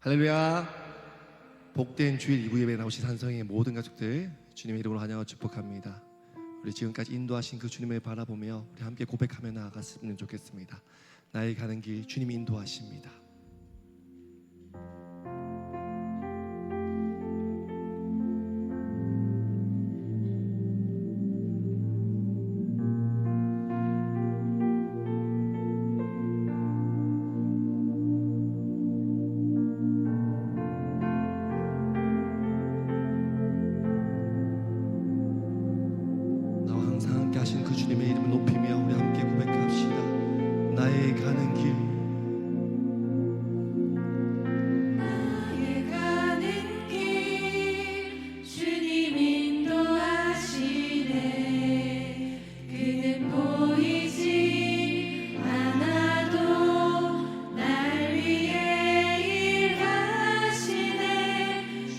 할렐루야. 복된 주일 2부 예배에 나오신 산성의 모든 가족들 주님의 이름으로 환영하고 축복합니다. 우리 지금까지 인도하신 그 주님을 바라보며 우리 함께 고백하며 나아갔으면 좋겠습니다. 나의 가는 길 주님이 인도하십니다. 하신 그 주님의 이름을 높이며 우리 함께 고백합시다. 나의 가는 길, 나의 가는 길 주님 인도하시네. 그는 보이지 않아도 날 위해 일하시네.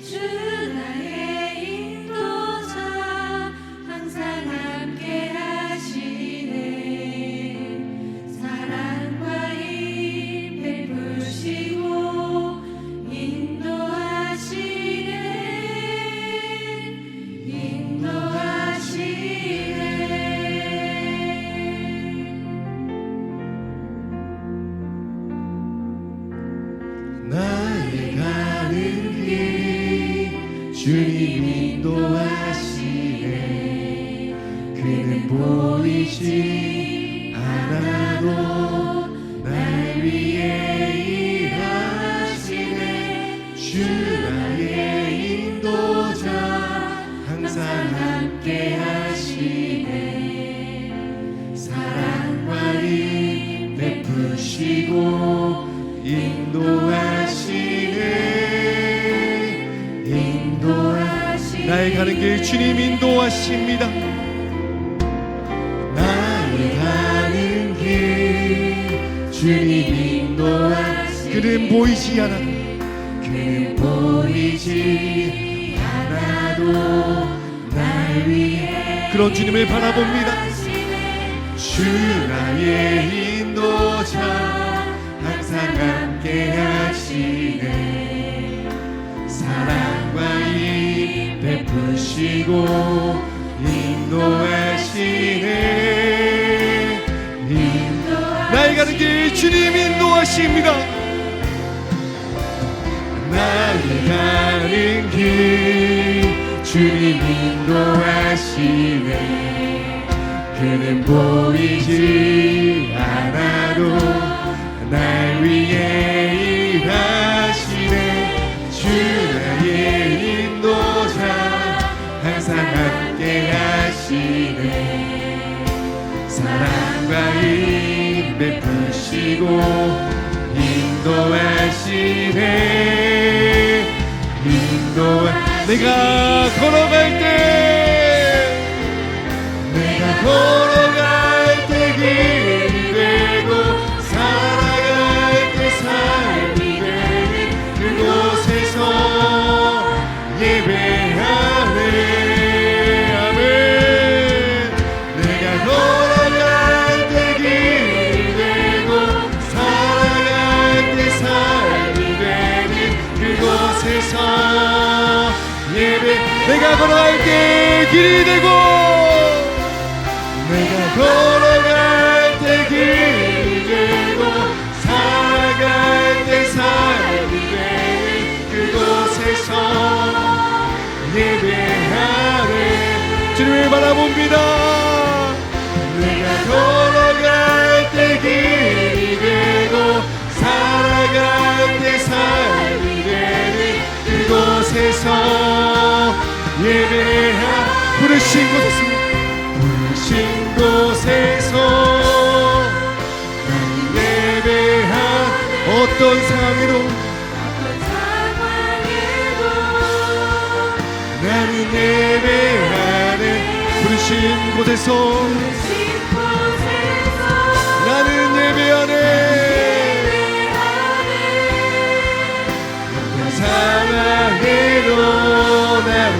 주 나의 인도자 항상 함께 사랑과 힘 베푸시고 인도하시네. 나의 가는 길 주님 인도하시네. 그는 보이지 않아도 날 위해 일하시네. 주 나의 인도자 항상 함께 하시네. 사랑과 힘 베푸시고 인도하시네. 나의 가는 길 주님 인도하십니다. 나의 가는 길 주님 인도하시네. 그는 보이지 않아도 날 위해 그런 주님을 바라봅니다. 주 나의 인도자 항상 함께 하시네. 사랑과 힘 베푸시고 인도하시네. 나의 가는 길 주님 인도하십니다. 나의 가는 길 주님 인도하시네. 그는 보이지 않아도 날 위해 일하시네. 주 나의 인도자 항상 함께 하시네. 사랑과 힘 베푸시고 인도하시네. 내가 걸어갈 때 길이 되고 살아갈 때 삶이 되는 그곳에서 예배하네. 아멘. 내가 걸어갈 때 길이 되고 살아갈 때 삶이 되는 그곳에서 예배. 내가 걸어갈 때 길이 되고 내가 걸어갈 때 길이 되고 살아갈 때 삶이 되는 그곳에서 예배하네. 주님을 바라봅니다. 내가 걸어갈 때 길이 되고 살아갈 때 삶이 되는 그곳에서 부르신 곳에서 나는 예배한 어떤 상황에도 나는 예배하네. 부르신 곳에서 나는 예배하네. 어떤 상황에도 나는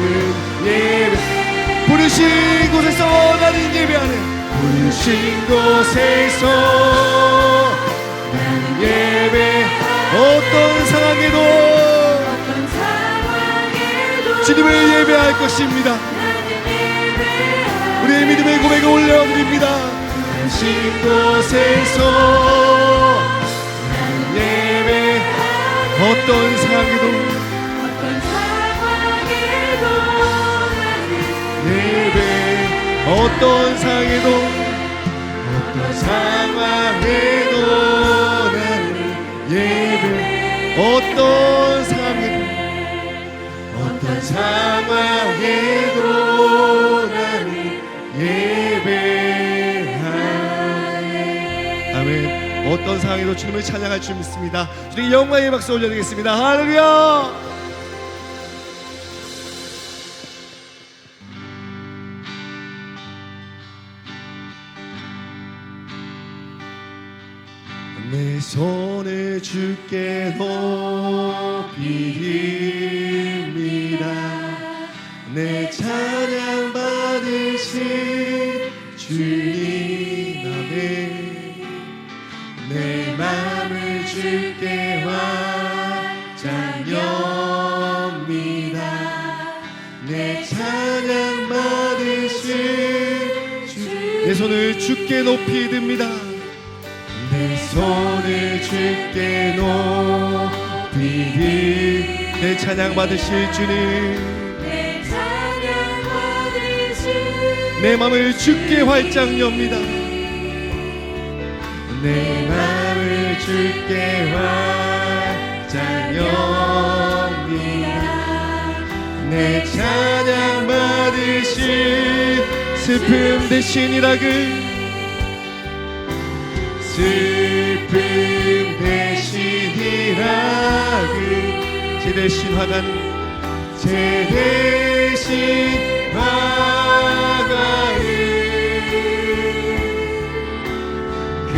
예배. 부르신 곳에서 나는 예배하네. 부르신 곳에서 나는 예배 어떤 상황에도 주님을 예배할 것입니다. 우리의 믿음의 고백을 올려드립니다. 신 곳에서 예배 어떤 상황에도 예배 어떤 상황에도 나는 예배 어떤 상황에도 나는 예배하네. 아멘. 어떤 상황에도 주님을 찬양할 줄 믿습니다. 주님 영광의 박수 올려드리겠습니다. 할렐루야. 내 손을 주께 높이립니다. 내 찬양 받으신 주님 아멘. 내 맘을 주께 완전합니다. 내 찬양 받으신 내 손을 주께 높이 듭니다. 내 손을 주께 높이리. 내 찬양 받으실 주님, 내 찬양 받으실 내 맘을 주께 활짝 엽니다. 내 맘을 주께 활짝 엽니다. 내 찬양 받으실 슬픔 대신이라그 슬픔 대신이라그 제 대신 화가는 제 대신 화가는 그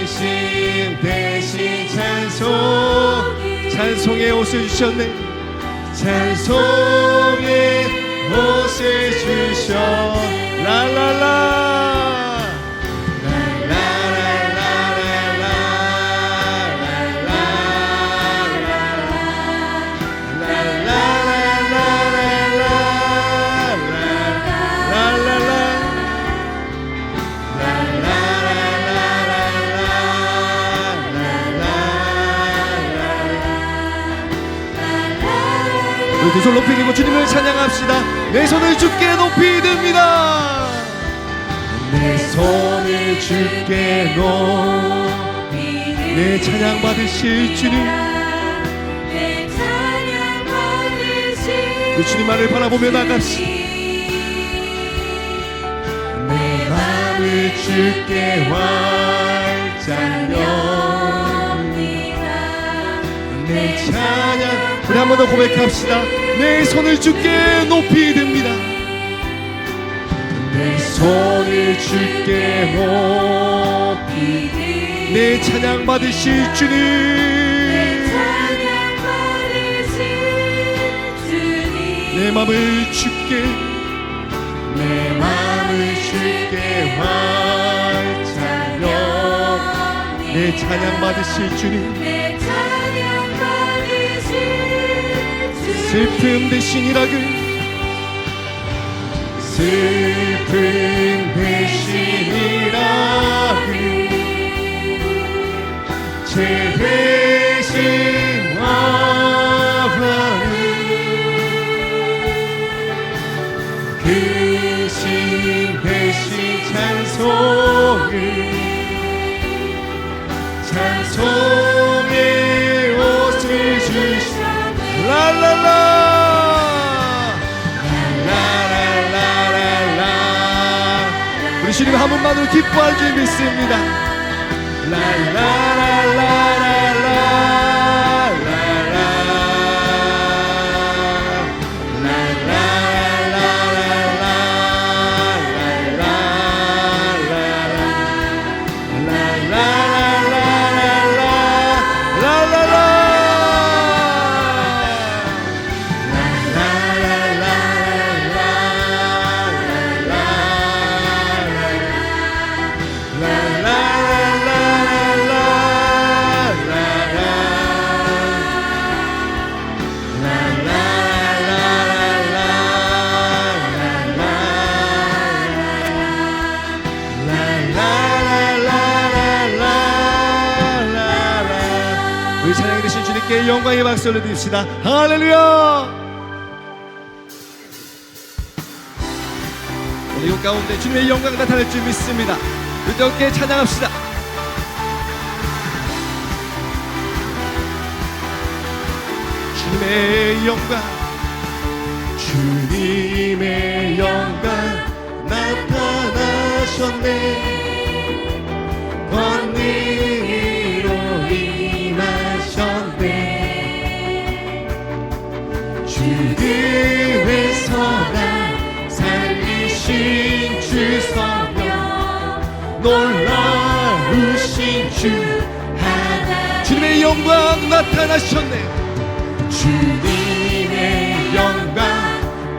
신 대신 찬송의 옷을 주셨네. 찬송의 옷을 주셔 랄랄라 두 손 높이 들고 주님을 찬양합시다. 내 손을 주께 높이 듭니다. 내 손을 주께 높이 내 찬양 받으실 주님, 내 찬양 받으실 그 주님만을 바라보며 나갑시다. 내 마음을 주께 활짝 엽니다. 내 찬양 우리 한 번 더 고백합시다. 내 손을 주께 높이 듭니다. 내 손을 주께 높이 내 찬양 받으실 주님, 내 찬양 받으실 주님 내 맘을 주께 내 맘을 주께 활짝 여 내 찬양 받으실 주님, 내 찬양 받으실 주님 슬픔 대신이라그 슬픔 대신이라그 제 대신 화하는 그 신 대신 찬송의 옷을 주시 랄랄라 랄랄랄랄라 우리 주님 한 분만으로 기뻐할 줄 믿습니다. 주님께 영광의 박수 올려드립시다. 할렐루야. 오늘 이곳 가운데 주님의 영광이 나타날 줄 믿습니다. 우리 함께 찬양합시다. 주님의 영광, 주님의 영광 나타나셨네. 권능으로 임하셨네. 죽음에서 날 살리신 주 성령, 놀라우신 주 하나님. 주님의 영광 나타나셨네. 주님의 영광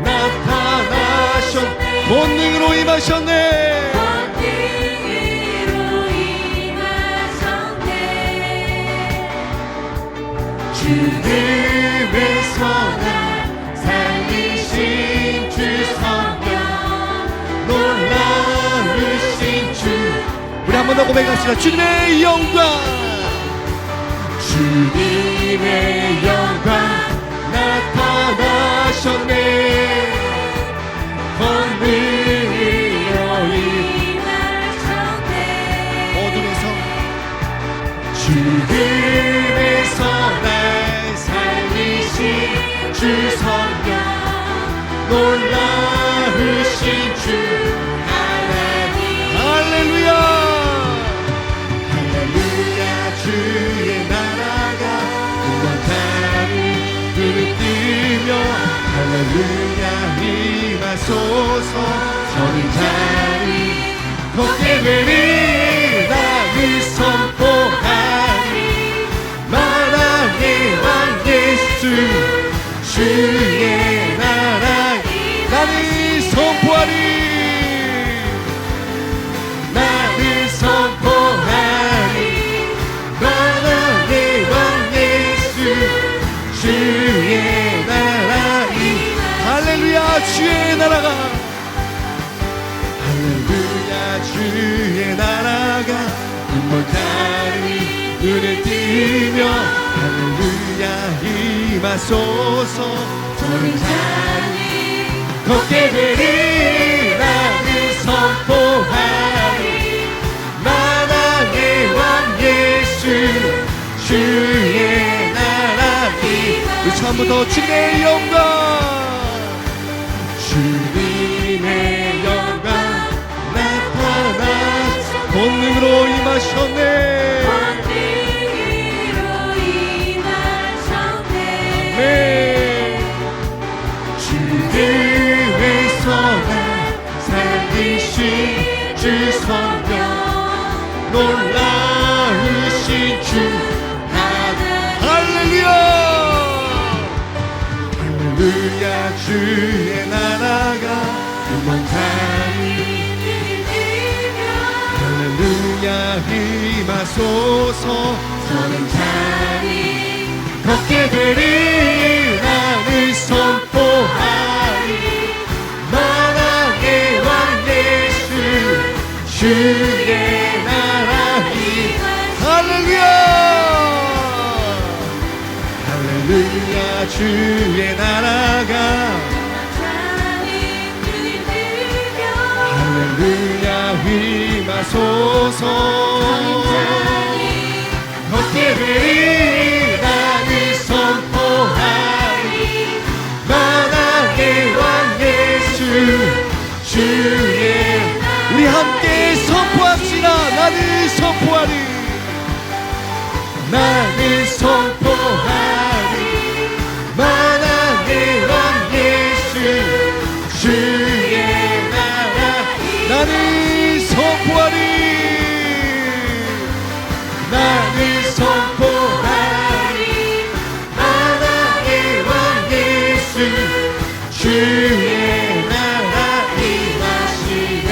나타나셨네. 권능으로 임하셨네. 권능으로 임하셨네. 죽음에서 날 살리신 주 성령, 놀라우신 주. 우리 한 번 더 고백합시다. 주님의 영광, 주님의 영광 나타나셨네. 권능으로 임하셨네. 어둠에서 죽음에서 날 살리신 주 성령, 놀라우신 주 하나님. 할렐루야. 할렐루야. 주의 나라가 구원 땅을 눈을 뜨며 할렐루야 임하소서. 서린 자리 걷게 되리 나를 선포하리. 만왕의 왕 예수 주의 나라 나를 선포하리. 나를 선포하리. 만왕의 왕 예수 주의 나라이. 할렐루야. 주의 나라가, 할렐루야. 주의 나라가 눈먼 땅을 눈에 띄며 할렐루야 임하소서. 서린 자리 걷게 되리 나를 선포하리. 만왕의 왕 예수 주의 나라이. 우리 처음부터 주님의 영광, 주님의 영광 나타나서 권능으로 임하셨네. 권능으로 임하셨네. 아멘. 죽음에서 날 살리신 주 성령, 놀라우신 주 하나님. 할렐루야. 할렐루야. 주의 나라가 유먼 땅을 할렐루야 임하소서. 서는 자리 걷게 되리 나를 선포하리. 만왕의 왕 예수 주의 나라이. 할렐루야. 할렐루야. 주의 나라가 할렐루야 임하소서. 걷게 되리 나를 선포하리. 만왕의 왕 예수 주의. 우리 함께 선포합시다. 나를 선포하리. 나를 선포하리. 만왕의 왕 예수 주의 나라 나를 선포하리. 나를 선포하리. 만왕의 왕 예수 주의 나라 임하시네.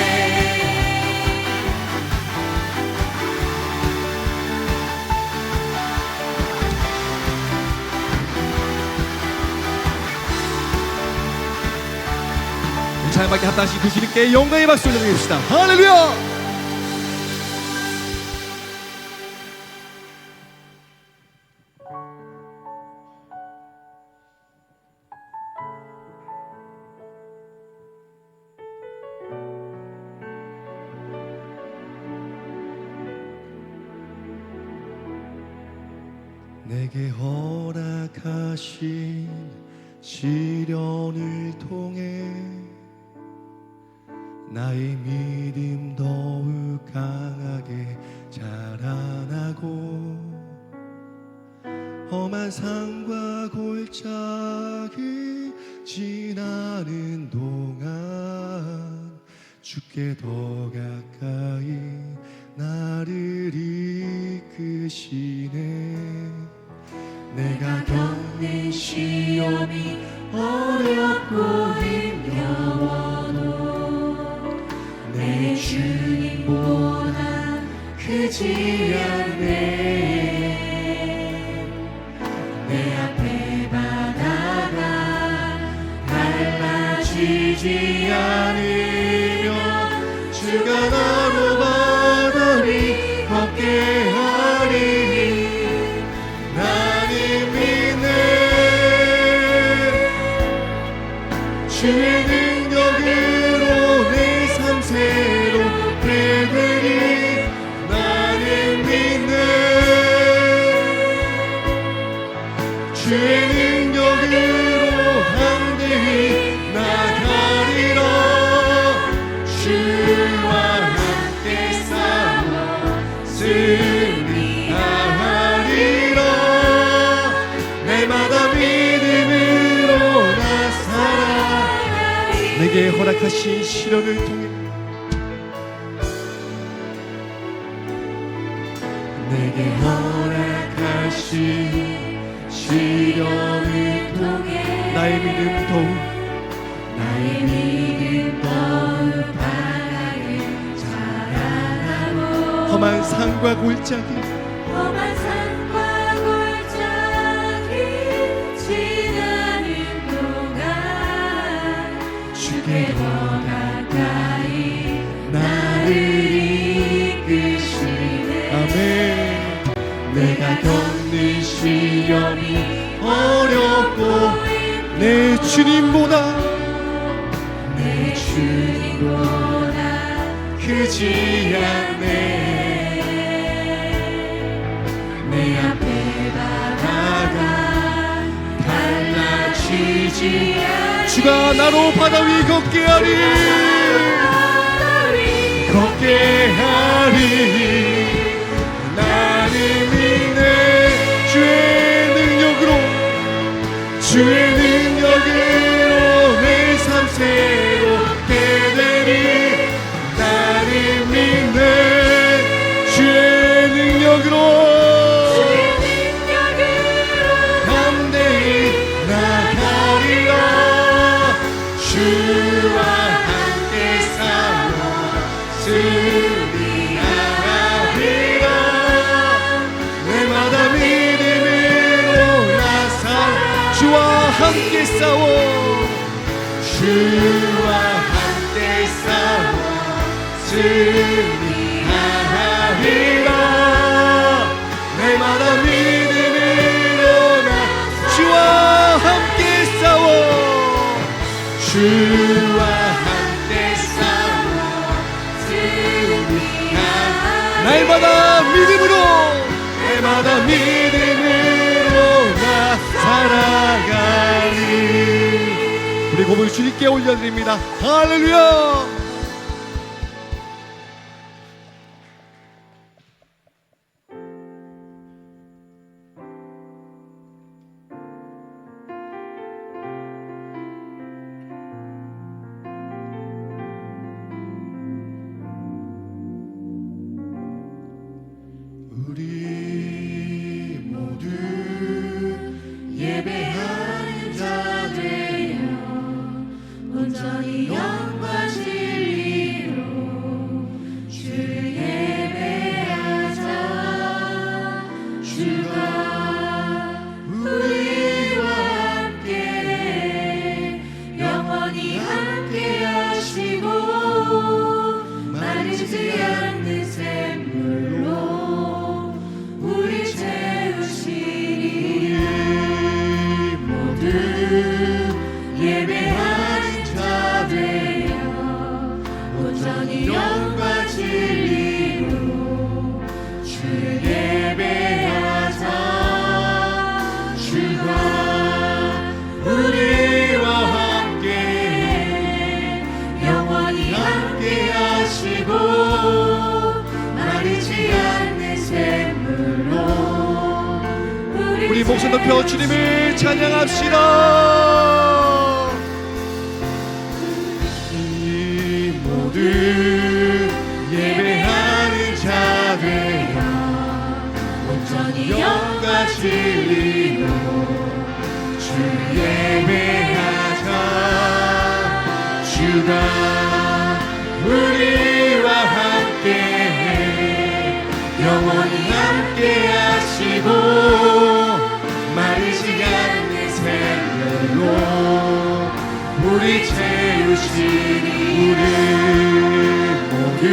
찬양받게 합당하신 그 주님께 영광의 박수 올려드립시다. 할렐루야. 내게 허락하신 시련을 통해 나의 믿음 더욱 강하게 자라나고 험한 산과 골짜기 지나는 동안 주께 더 가까이 나를 이끄시네. 내가 겪는 시험이 어렵고 힘겨워도 내 주님보다 크지 않네. 내 앞에 바다가 달라지지 않으면 주가 나로 바다 위 걷게 하리니 나는 믿네. 주의 능력으로 내 삶 새롭게 되리 나는 믿네. 주의 능력으로 담대히 나가리라. 주와 함께 싸워 승리하리라. 날마다 믿음으로 나 살아가리. 내게 허락하신 시련을 통해 내게 허락하신 시련을 통해 나의 믿음 더욱 강하게 자라나고 험한 산과 골짜기 험한 산과 골짜기 지나는 동안 주께 더 가까이 나를 이끄시네. 아멘. 내가 겪는 시험이 어렵고 내 주님보다 크지 않네. 내 앞에 바다가 달라지지 않네. 주가 나로 바다 위 걷게 하리. 걷게 하리. 나는 믿네. 주의 능력으로 내 삶 새롭게 되리. 나는 믿네. 주의 능력으로 담대히 나가리라. 주와 함께 싸워 승리하리라. 날마다 믿음으로 나 살아. 주와 함께 싸워 주와 함께 싸워 승리하리라. 날마다 믿음으로 나 주와 함께 싸워 주와 함께 싸워 승리하리라. 날마다 믿음으로 나 살아가리. 우리 고백 주님께 올려드립니다. 할렐루야. 우리 모두 예배하는 자 되어 온전히 영광 목소리 높여 주님을 찬양합시다. 이 모든 예배하는 자들여 온전히 영과 진리로 주 예배하자. 주가 우리와 함께해 영원히 함께하시고 마르지 않는 샘물로 우리 채우시니 우리 모두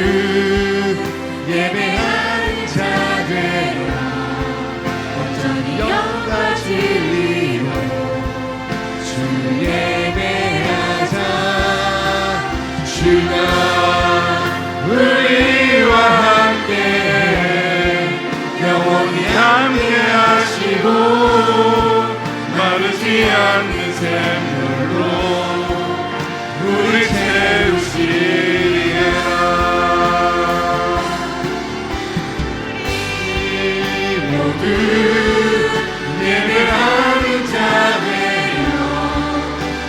예배하는 자들아 온전히 영과 진리로 주 예배하자. 주가 우리와 함께 영원히 함께 하시고 마르지 않는 샘물로 우리 채우시리라. 이 모든 예배하는 자들여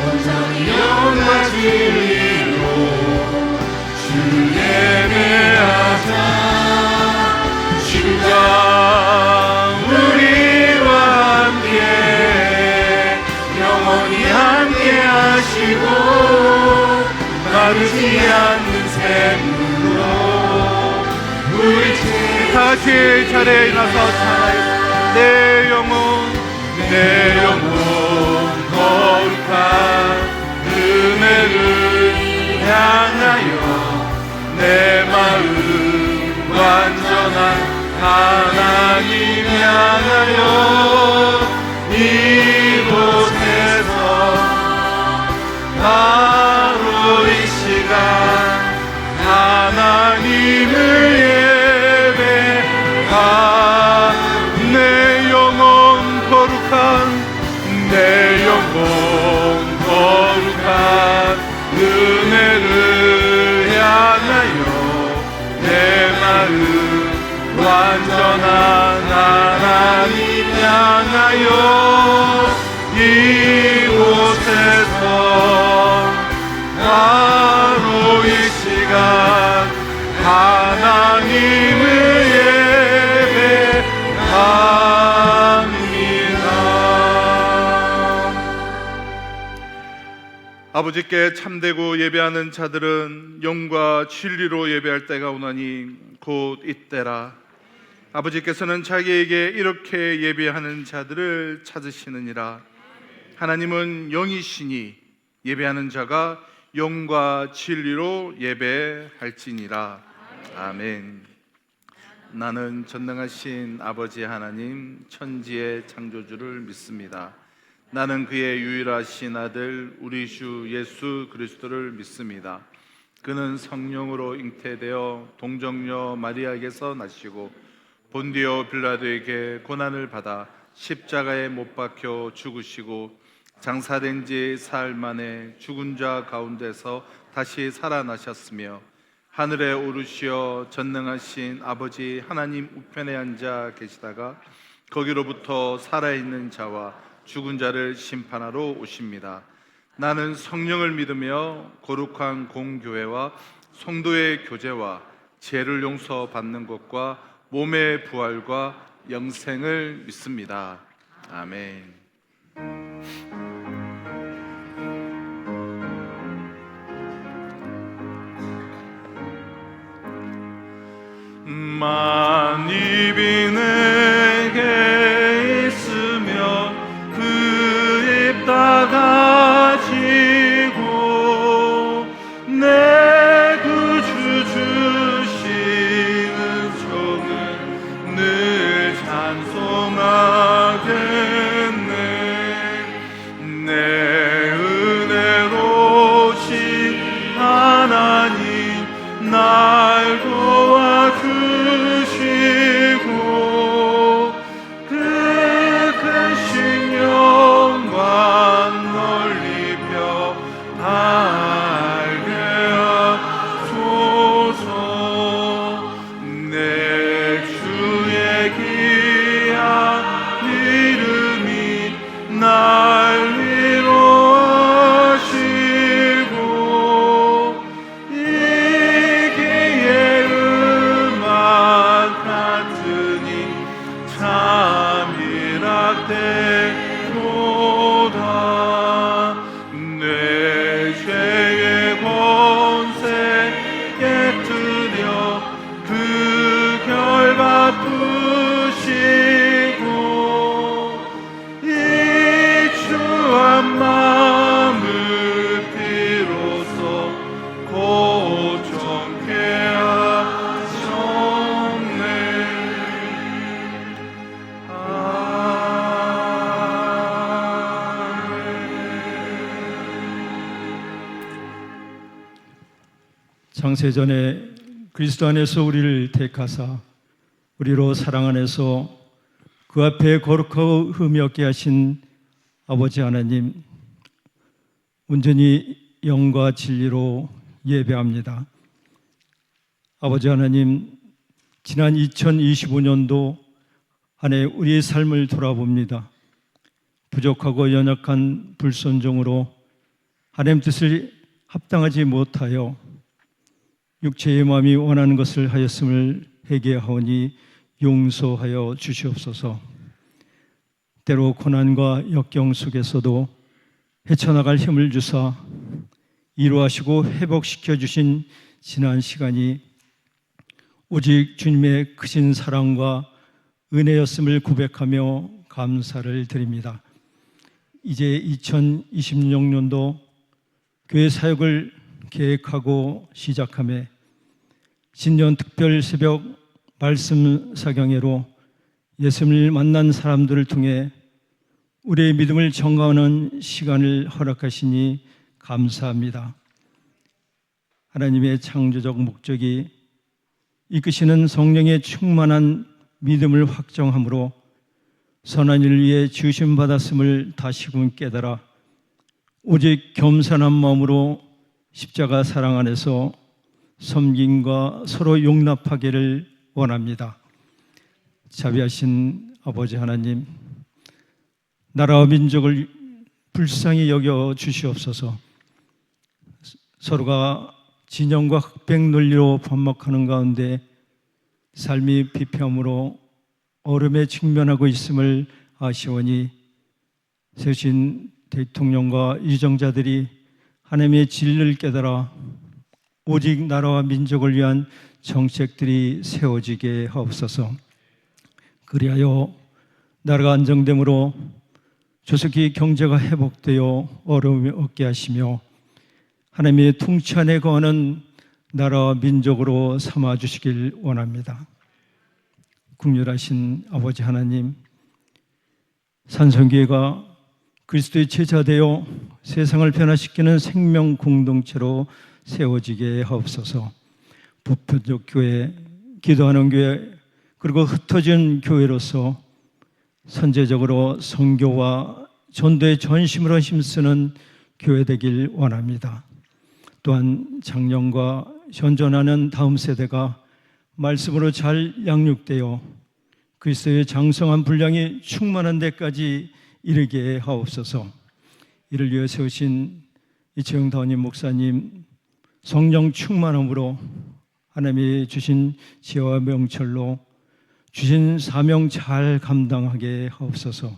온전히 영과 진리로 주 예배하자. 주가 우리와 함께 영원히 함께 하시고 마르지 않는 샘물로 우리 다 같이 자리에 일어나서 찬양하겠습니다. 내 영혼 거룩한 은혜를 향하여 내 마음 완전한 하나님 향하여 이곳에서 바로 이 시간 하나님을 예배하. 내 영혼 거룩한 은혜를 향하여 내 마음 완전한 하나님 향하여 이곳에서 바로 이 시간 하나님을 예배합니다. 아버지께 참되고 예배하는 자들은 영과 진리로 예배할 때가 오나니 곧 이때라. 아버지께서는 자기에게 이렇게 예배하는 자들을 찾으시느니라. 하나님은 영이시니 예배하는 자가 영과 진리로 예배할지니라. 아멘. 나는 전능하신 아버지 하나님 천지의 창조주를 믿습니다. 나는 그의 유일하신 아들 우리 주 예수 그리스도를 믿습니다. 그는 성령으로 잉태되어 동정녀 마리아에게서 나시고 본디오 빌라도에게 고난을 받아 십자가에 못 박혀 죽으시고 장사된 지 사흘 만에 죽은 자 가운데서 다시 살아나셨으며 하늘에 오르시어 전능하신 아버지 하나님 우편에 앉아 계시다가 거기로부터 살아있는 자와 죽은 자를 심판하러 오십니다. 나는 성령을 믿으며 거룩한 공교회와 성도의 교제와 죄를 용서받는 것과 몸의 부활과 영생을 믿습니다. 아멘. 만입이 내게 있으며 그 입 다 가지고 내 구주 주시는 종을 늘 찬송하겠네. 창세전에 그리스도 안에서 우리를 택하사 우리로 사랑 안에서 그 앞에 거룩하고 흠이 없게 하신 아버지 하나님, 온전히 영과 진리로 예배합니다. 아버지 하나님, 지난 2025년도 한 해 우리의 삶을 돌아봅니다. 부족하고 연약한 불순종으로 하나님 뜻을 합당하지 못하여 육체의 마음이 원하는 것을 하였음을 회개하오니 용서하여 주시옵소서. 때로 고난과 역경 속에서도 헤쳐나갈 힘을 주사 이루하시고 회복시켜 주신 지난 시간이 오직 주님의 크신 사랑과 은혜였음을 고백하며 감사를 드립니다. 이제 2026년도 교회 사역을 계획하고 시작하며 신년 특별 새벽 말씀 사경회로 예수님을 만난 사람들을 통해 우리의 믿음을 점검하는 시간을 허락하시니 감사합니다. 하나님의 창조적 목적이 이끄시는 성령의 충만한 믿음을 확정함으로 선한 일을 위해 지으심받았음을 다시금 깨달아 오직 겸손한 마음으로 십자가 사랑 안에서 섬김과 서로 용납하기를 원합니다. 자비하신 아버지 하나님, 나라와 민족을 불쌍히 여겨 주시옵소서. 서로가 진영과 흑백 논리로 반목하는 가운데 삶이 비평으로 어려움에 직면하고 있음을 아시오니 세신 대통령과 유정자들이 하나님의 진리를 깨달아 오직 나라와 민족을 위한 정책들이 세워지게 하옵소서. 그리하여 나라가 안정됨으로 조속히 경제가 회복되어 어려움이 없게 하시며 하나님의 통치 안에 거하는 나라와 민족으로 삼아주시길 원합니다. 국률하신 아버지 하나님, 산성교회가 그리스도의 제자되어 세상을 변화시키는 생명 공동체로 세워지게 하옵소서. 보편적 교회, 기도하는 교회, 그리고 흩어진 교회로서 선제적으로 선교와 전도의 전심으로 힘쓰는 교회 되길 원합니다. 또한 장년과 현존하는 다음 세대가 말씀으로 잘 양육되어 그리스도의 장성한 분량이 충만한 데까지 이르게 하옵소서. 이를 위해 세우신 이채영 다원님 목사님 성령 충만함으로 하나님이 주신 지혜와 명철로 주신 사명 잘 감당하게 하옵소서.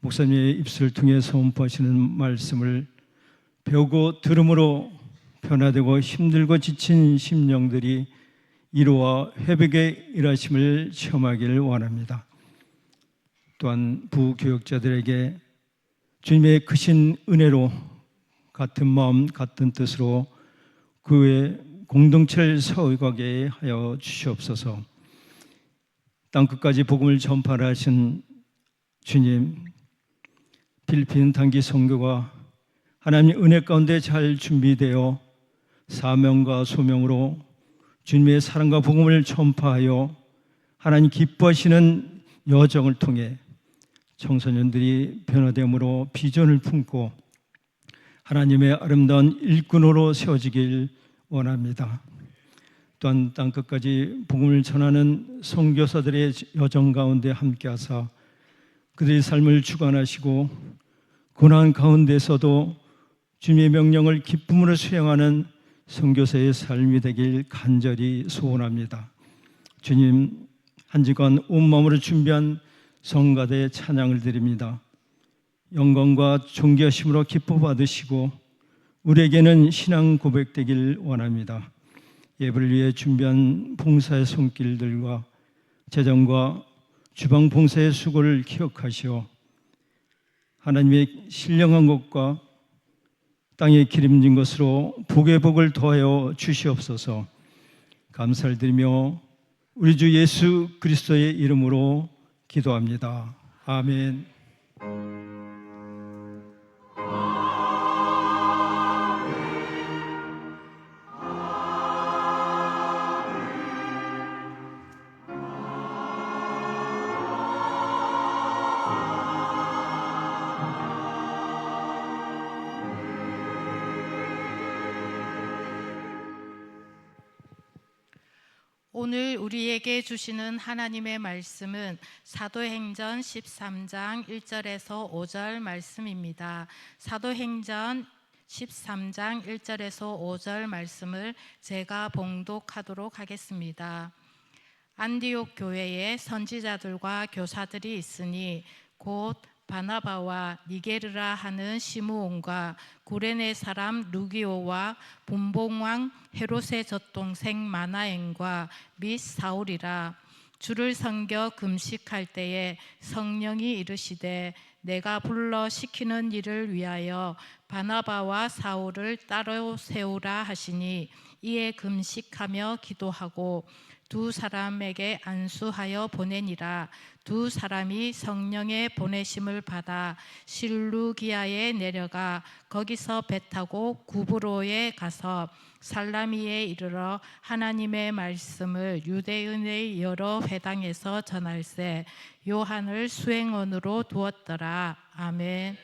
목사님의 입술을 통해 선포하시는 말씀을 배우고 들음으로 변화되고 힘들고 지친 심령들이 이루와 회복의 일하심을 체험하기를 원합니다. 또한 부교역자들에게 주님의 크신 은혜로 같은 마음 같은 뜻으로 그의 공동체를 세워가게 하여 주시옵소서. 땅끝까지 복음을 전파를 하신 주님, 필리핀 단기 선교가 하나님의 은혜 가운데 잘 준비되어 사명과 소명으로 주님의 사랑과 복음을 전파하여 하나님 기뻐하시는 여정을 통해 청소년들이 변화됨으로 비전을 품고 하나님의 아름다운 일꾼으로 세워지길 원합니다. 또한 땅끝까지 복음을 전하는 선교사들의 여정 가운데 함께하사 그들의 삶을 주관하시고 고난 가운데서도 주님의 명령을 기쁨으로 수행하는 선교사의 삶이 되길 간절히 소원합니다. 주님, 한 주간 온 마음으로 준비한 성가대 찬양을 드립니다. 영광과 존귀하심으로 기뻐 받으시고 우리에게는 신앙 고백되길 원합니다. 예배를 위해 준비한 봉사의 손길들과 재정과 주방 봉사의 수고를 기억하시어 하나님의 신령한 것과 땅에 기름진 것으로 복의 복을 더하여 주시옵소서. 감사를 드리며 우리 주 예수 그리스도의 이름으로 기도합니다. 아멘. 오늘 우리에게 주시는 하나님의 말씀은 사도행전 13장 1절에서 5절 말씀입니다. 사도행전 13장 1절에서 5절 말씀을 제가 봉독하도록 하겠습니다. 안디옥 교회에 선지자들과 교사들이 있으니 곧 바나바와 니게르라 하는 시므온과 구레네 사람 루기오와 분봉왕 헤롯의 젖동생 마나엔과 및 사울이라. 주를 섬겨 금식할 때에 성령이 이르시되 내가 불러 시키는 일을 위하여 바나바와 사울을 따로 세우라 하시니 이에 금식하며 기도하고 두 사람에게 안수하여 보내니라. 두 사람이 성령의 보내심을 받아 실루기아에 내려가 거기서 배 타고 구브로에 가서 살라미에 이르러 하나님의 말씀을 유대인의 여러 회당에서 전할세 요한을 수행원으로 두었더라. 아멘.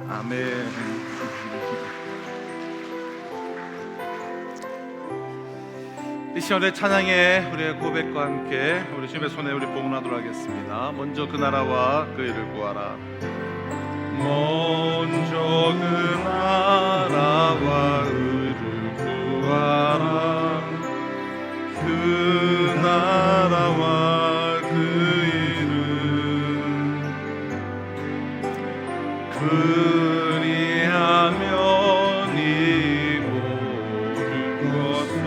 아멘. 이 시간에 찬양의 우리의 고백과 함께 우리 주님의 손에 우리 봉헌하도록 하겠습니다. 먼저 그 나라와 그 일을 구하라. 먼저 그 나라와 의를 구하라. 그 나라와 그 일을 그리하면 이 모든 것을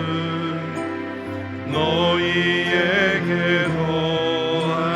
너희에게 더하시리라.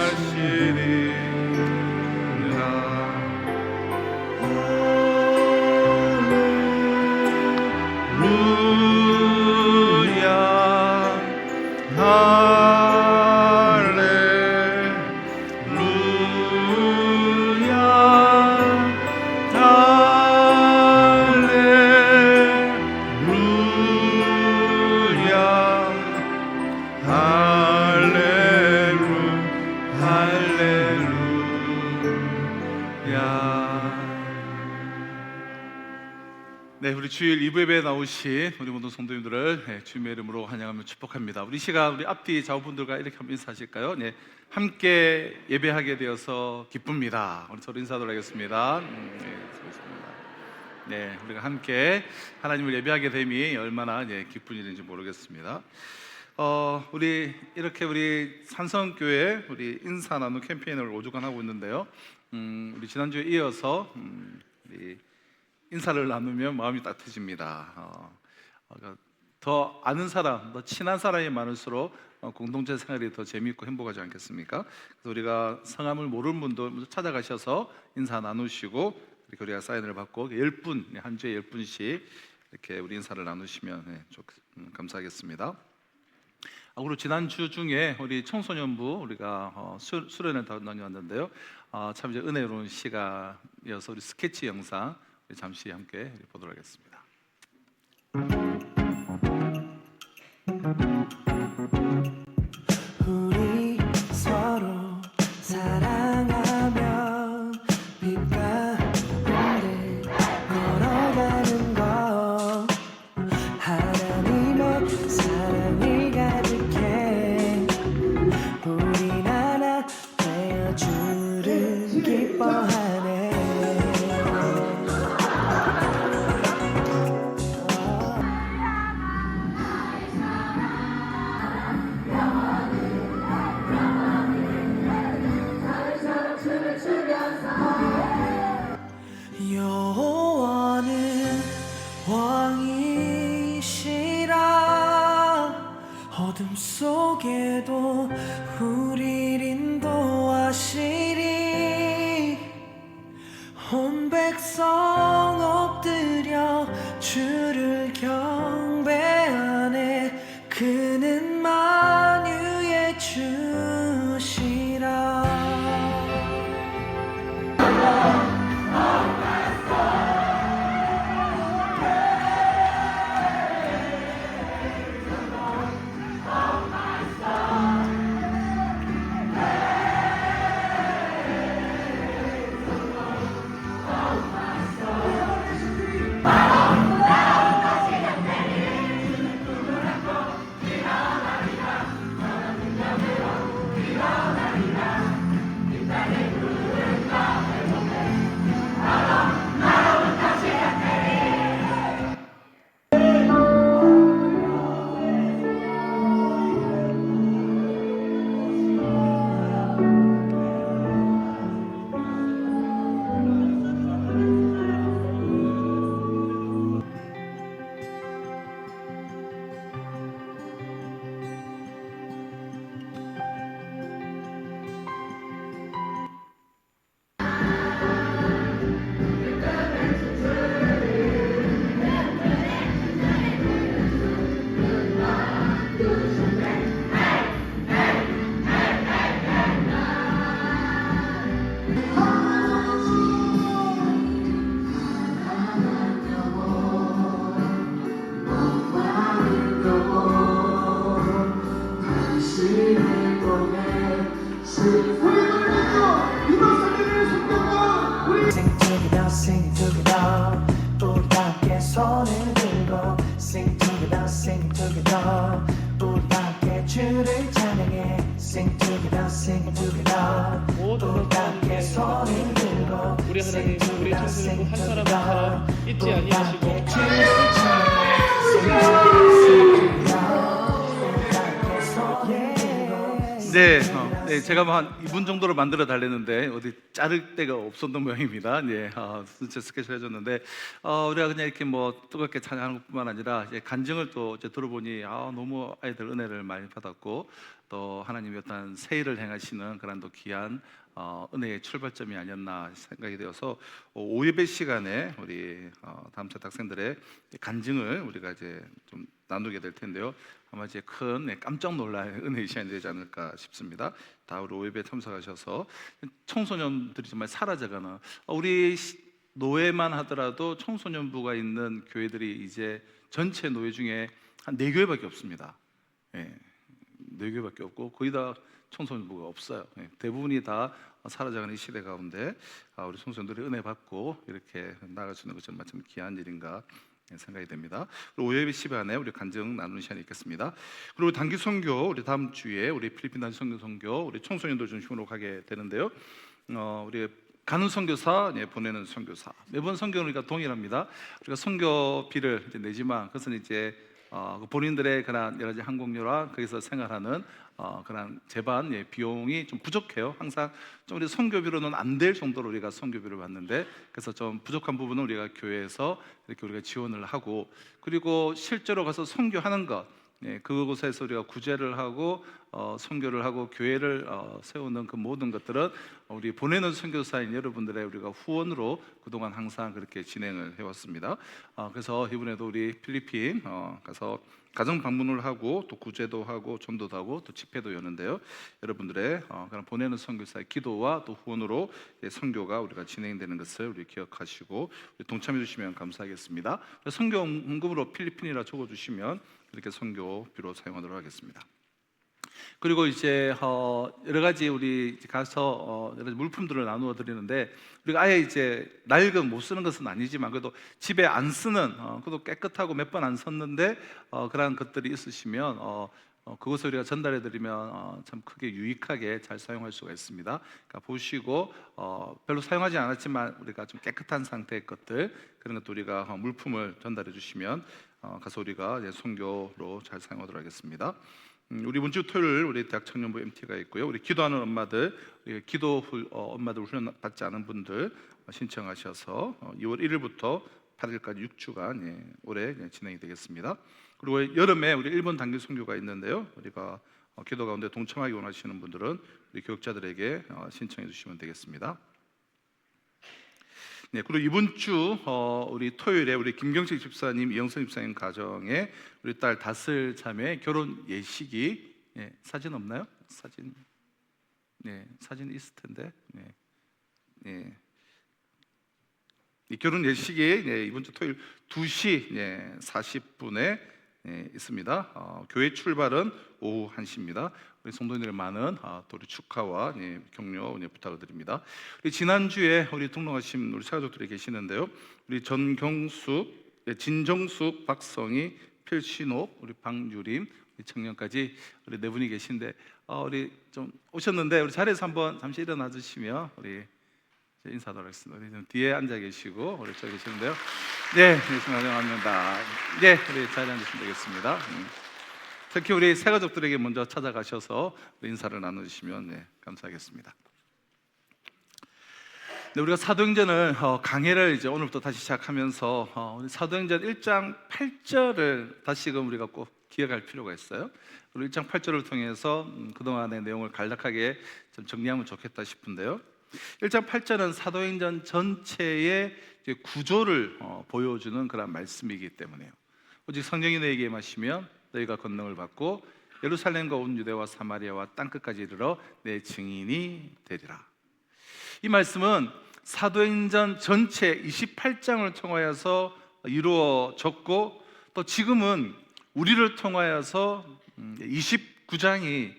네, 우리 주일 2부 예배에 나오신 우리 모든 성도님들을 주님의 이름으로 환영하며 축복합니다. 우리 시간 우리 앞뒤 좌우분들과 이렇게 한번 인사하실까요? 네, 함께 예배하게 되어서 기쁩니다. 우리 서로 인사하도록 하겠습니다. 네, 우리가 함께 하나님을 예배하게 됨이 얼마나 기쁜 일인지 모르겠습니다. 우리 이렇게 우리 산성교회 우리 인사 나눔 캠페인을 5주간 하고 있는데요. 우리 지난주에 이어서 우리 인사를 나누면 마음이 따뜻해집니다. 더 아는 사람, 더 친한 사람이 많을수록 공동체 생활이 더 재미있고 행복하지 않겠습니까? 그래서 우리가 성함을 모르는 분도 먼저 찾아가셔서 인사 나누시고 이렇게 우리가 사인을 받고 10분, 한 주에 10분씩 이렇게 우리 인사를 나누시면 감사하겠습니다. 그리고 지난주 중에 우리 청소년부 우리가 수련을 다녀왔는데요. 참 이제 은혜로운 시간이어서 우리 스케치 영상 잠시 함께 보도록 하겠습니다. 우리 서로 사랑하며 빛과 함께 걸어가는 것 하나님의 사랑이 가득해 우리 하나 되어 주를 기뻐하네. 여호와는 왕이시라. 어둠 속에도 우릴 인도하시리. 온 백성 엎드려 주를 경배하네. 그는 만유의 주시라. Sing to sing together. 우리 함께 주를 찬양해. Sing together, sing together. 우리 함께 손을 들고 우리 하나님, sing 우리 together, 청소년부 sing 한 사람 together. 한 사람 잊지 우리 아니하시고 함께 주를 찬양해. Sing together, sing together. 우리 함께 손을 들고 네, 제가 뭐 한 2분 정도로 만들어 달랬는데 어디 자를 데가 없었던 모양입니다. 네, 전체 스케줄 해줬는데 우리가 그냥 이렇게 뭐 뜨겁게 찬양하는 것뿐만 아니라 이제 간증을 또 이제 들어보니 너무 아이들 은혜를 많이 받았고 또 하나님이 어떤 새 일을 행하시는 그런 또 귀한 은혜의 출발점이 아니었나 생각이 되어서 오후 예배 시간에 우리 다음 차 학생들의 간증을 우리가 이제 좀 나누게 될 텐데요. 아마 이제 큰 깜짝 놀랄 은혜의 시간이 되지 않을까 싶습니다. 다 우리 오후 예배에 참석하셔서 청소년들이 정말 사라져가는 우리 노예만 하더라도 청소년부가 있는 교회들이 이제 전체 노예 중에 한 4교회밖에 없습니다. 예, 4교회밖에 없고 거의 다 청소년부가 없어요. 대부분이 다 사라져가는 이 시대 가운데 우리 청소년들이 은혜 받고 이렇게 나아갈 수 있는 것은 참 귀한 일인가 생각이 됩니다. 오후 예배 시간에 우리 간증 나누는 시간이 있겠습니다. 그리고 단기 선교 우리 다음 주에 우리 필리핀 단기 선교 우리 청소년들 중심으로 가게 되는데요. 우리 가는 선교사, 보내는 선교사. 매번 선교는 우리가 동일합니다. 우리가 선교비를 이제 내지만 그것은 이제 본인들의 그런 여러 가지 항공료와 거기서 생활하는 그런 재반 비용이 좀 부족해요. 항상 좀 우리 선교비로는 안 될 정도로 우리가 선교비를 받는데 그래서 좀 부족한 부분은 우리가 교회에서 이렇게 우리가 지원을 하고 그리고 실제로 가서 선교하는 것 그곳에서 우리가 구제를 하고 선교를 하고 교회를 세우는 그 모든 것들은 우리 보내는 선교사인 여러분들의 우리가 후원으로 그동안 항상 그렇게 진행을 해왔습니다. 그래서 이번에도 우리 필리핀 가서 가정 방문을 하고 또 구제도 하고 전도도 하고 또 집회도 여는데요. 여러분들의 그런 보내는 선교사의 기도와 또 후원으로 선교가 우리가 진행되는 것을 우리 기억하시고 동참해 주시면 감사하겠습니다. 선교 언급으로 필리핀이라 적어주시면 이렇게 선교비로 사용하도록 하겠습니다. 그리고 이제 여러 가지 우리 가서 여러 가지 물품들을 나누어 드리는데 우리가 아예 이제 낡은 못 쓰는 것은 아니지만 그래도 집에 안 쓰는 그래도 깨끗하고 몇 번 안 썼는데 그런 것들이 있으시면 그것을 우리가 전달해 드리면 참 크게 유익하게 잘 사용할 수가 있습니다. 그러니까 보시고 별로 사용하지 않았지만 우리가 좀 깨끗한 상태의 것들 그런 것도 우리가 물품을 전달해 주시면 가서 우리가 선교로 잘 사용하도록 하겠습니다. 우리 이번 주 토요일 우리 대학 청년부 MT가 있고요. 우리 기도하는 엄마들, 엄마들 훈련 받지 않은 분들 신청하셔서 2월 1일부터 8일까지 6주간 올해 진행이 되겠습니다. 그리고 여름에 우리 일본 단기 선교가 있는데요. 우리가 기도 가운데 동참하기 원하시는 분들은 우리 교육자들에게 신청해 주시면 되겠습니다. 그리고 이번 주 우리 토요일에 우리 김경식 집사님, 이영선 집사님 가정에 우리 딸 다슬 자매 결혼 예식이 사진 없나요? 사진 사진 있을 텐데 이 결혼 예식이 이번 주 토요일 2시 40분에 있습니다. 교회 출발은 오후 1시입니다. 우리 성도님들 많은 또 우리 축하와 격려 부탁을 드립니다. 우리 지난주에 우리 등록하신 우리 사가족들이 계시는데요. 우리 전경숙, 진정숙, 박성희, 필신옥, 우리 박유림, 우리 청년까지 우리 4분이 계신데 우리 좀 오셨는데 우리 자리에서 한번 잠시 일어나 주시면 우리 인사하도록 하겠습니다. 우리 뒤에 앉아 계시고 우리 저기 계시는데요. 네, 환영합니다. 네, 우리 자리에 앉으시면 되겠습니다. 특히 우리 새가족들에게 먼저 찾아가셔서 인사를 나눠주시면 감사하겠습니다. 네, 우리가 사도행전을 강해를 이제 오늘부터 다시 시작하면서 우리 사도행전 1장 8절을 다시금 우리가 꼭 기억할 필요가 있어요. 우리 1장 8절을 통해서 그동안의 내용을 간략하게 좀 정리하면 좋겠다 싶은데요. 1장 8절은 사도행전 전체의 구조를 보여주는 그런 말씀이기 때문에요. 오직 성령이 너에게 임하시면 너희가 권능을 받고 예루살렘과 온 유대와 사마리아와 땅끝까지 이르러 내 증인이 되리라. 이 말씀은 사도행전 전체 28장을 통하여서 이루어졌고 또 지금은 우리를 통하여서 29장이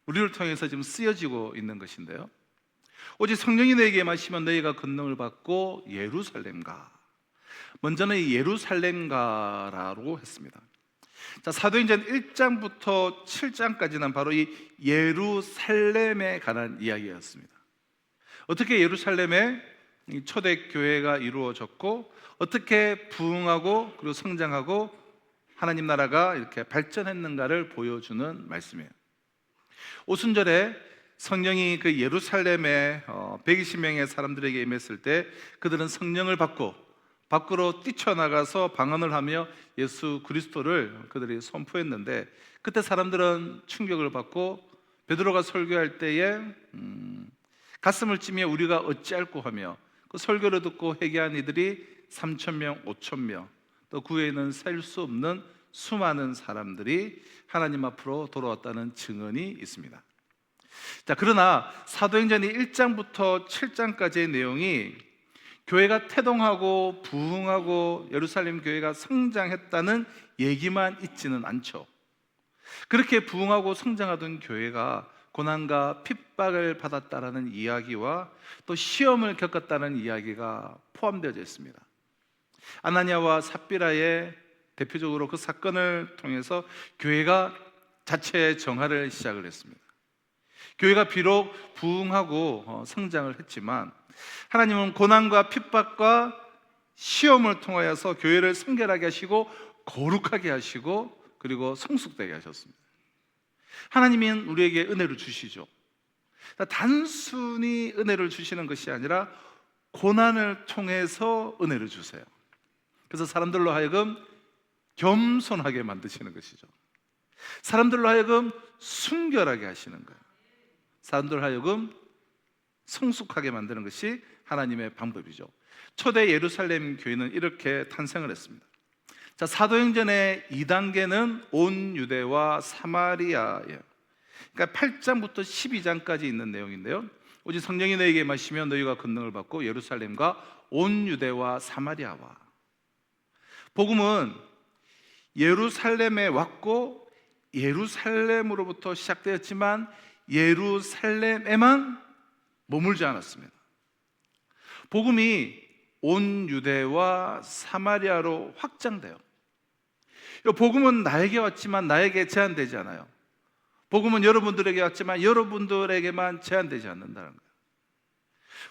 우리를 통해서 지금 쓰여지고 있는 것인데요. 오직 성령이 너에게 임하시면 너희가 권능을 받고 예루살렘가. 먼저는 이 예루살렘가라고 했습니다. 자, 사도행전 1장부터 7장까지는 바로 이 예루살렘에 관한 이야기였습니다. 어떻게 예루살렘에 이 초대 교회가 이루어졌고 어떻게 부흥하고 그리고 성장하고 하나님 나라가 이렇게 발전했는가를 보여주는 말씀이에요. 오순절에 성령이 그 예루살렘에 120명의 사람들에게 임했을 때 그들은 성령을 받고 밖으로 뛰쳐나가서 방언을 하며 예수 그리스도를 그들이 선포했는데, 그때 사람들은 충격을 받고 베드로가 설교할 때에 가슴을 찌며 우리가 어찌할꼬 하며 그 설교를 듣고 회개한 이들이 3,000명, 5,000명, 또 그 외에는 셀 수 없는 수많은 사람들이 하나님 앞으로 돌아왔다는 증언이 있습니다. 자, 그러나 사도행전이 1장부터 7장까지의 내용이 교회가 태동하고 부흥하고 예루살렘 교회가 성장했다는 얘기만 있지는 않죠. 그렇게 부흥하고 성장하던 교회가 고난과 핍박을 받았다라는 이야기와 또 시험을 겪었다는 이야기가 포함되어 있습니다. 아나니아와 삽비라의 대표적으로 그 사건을 통해서 교회가 자체의 정화를 시작을 했습니다. 교회가 비록 부흥하고 성장을 했지만 하나님은 고난과 핍박과 시험을 통하여서 교회를 성결하게 하시고 거룩하게 하시고 그리고 성숙되게 하셨습니다. 하나님은 우리에게 은혜를 주시죠. 단순히 은혜를 주시는 것이 아니라 고난을 통해서 은혜를 주세요. 그래서 사람들로 하여금 겸손하게 만드시는 것이죠. 사람들로 하여금 순결하게 하시는 거예요. 사람들로 하여금 성숙하게 만드는 것이 하나님의 방법이죠. 초대 예루살렘 교회는 이렇게 탄생을 했습니다. 자, 사도행전의 2단계는 온 유대와 사마리아예요. 그러니까 8장부터 12장까지 있는 내용인데요. 오직 성령이 너희에게 임하시면 너희가 권능을 받고 예루살렘과 온 유대와 사마리아와. 복음은 예루살렘에 왔고 예루살렘으로부터 시작되었지만 예루살렘에만 머물지 않았습니다. 복음이 온 유대와 사마리아로 확장돼요. 복음은 나에게 왔지만 나에게 제한되지 않아요. 복음은 여러분들에게 왔지만 여러분들에게만 제한되지 않는다는 거예요.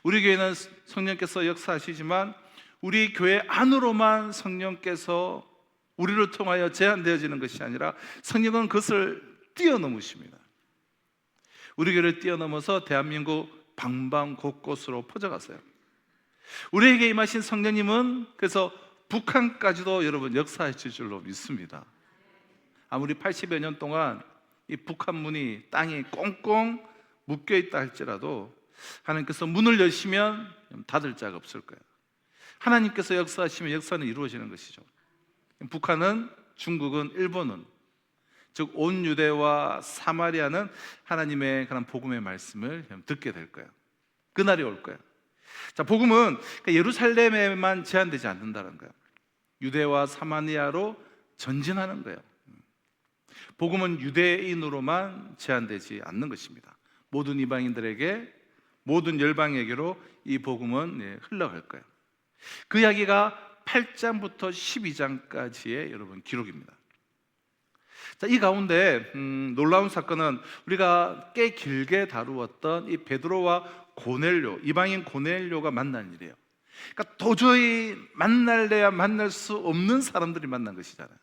우리 교회는 성령께서 역사하시지만 우리 교회 안으로만 성령께서 우리를 통하여 제한되어지는 것이 아니라 성령은 그것을 뛰어넘으십니다. 우리 교회를 뛰어넘어서 대한민국 방방 곳곳으로 퍼져갔어요. 우리에게 임하신 성령님은 그래서 북한까지도 여러분 역사하실 줄로 믿습니다. 아무리 80여 년 동안 이 북한문이 땅이 꽁꽁 묶여있다 할지라도 하나님께서 문을 여시면 닫을 자가 없을 거예요. 하나님께서 역사하시면 역사는 이루어지는 것이죠. 북한은, 중국은, 일본은, 즉 온 유대와 사마리아는 하나님의 그런 복음의 말씀을 듣게 될 거예요. 그날이 올 거예요. 자, 복음은 예루살렘에만 제한되지 않는다는 거예요. 유대와 사마리아로 전진하는 거예요. 복음은 유대인으로만 제한되지 않는 것입니다. 모든 이방인들에게, 모든 열방에게로 이 복음은 흘러갈 거예요. 그 이야기가 8장부터 12장까지의 여러분 기록입니다. 자, 이 가운데 놀라운 사건은 우리가 꽤 길게 다루었던 이 베드로와 고넬료, 이방인 고넬료가 만난 일이에요. 그러니까 도저히 만날래야 만날 수 없는 사람들이 만난 것이잖아요.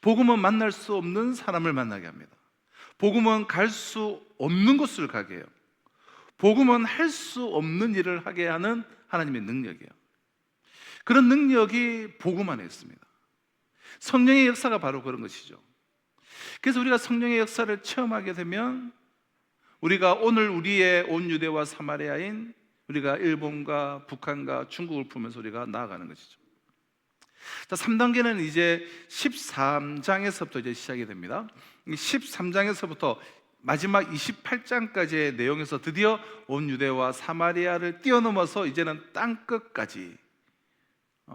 복음은 만날 수 없는 사람을 만나게 합니다. 복음은 갈 수 없는 곳을 가게 해요. 복음은 할 수 없는 일을 하게 하는 하나님의 능력이에요. 그런 능력이 복음 안에 있습니다. 성령의 역사가 바로 그런 것이죠. 그래서 우리가 성령의 역사를 체험하게 되면 우리가 오늘 우리의 온 유대와 사마리아인 우리가 일본과 북한과 중국을 보면서 우리가 나아가는 것이죠. 자, 3단계는 이제 13장에서부터 이제 시작이 됩니다. 13장에서부터 마지막 28장까지의 내용에서 드디어 온 유대와 사마리아를 뛰어넘어서 이제는 땅끝까지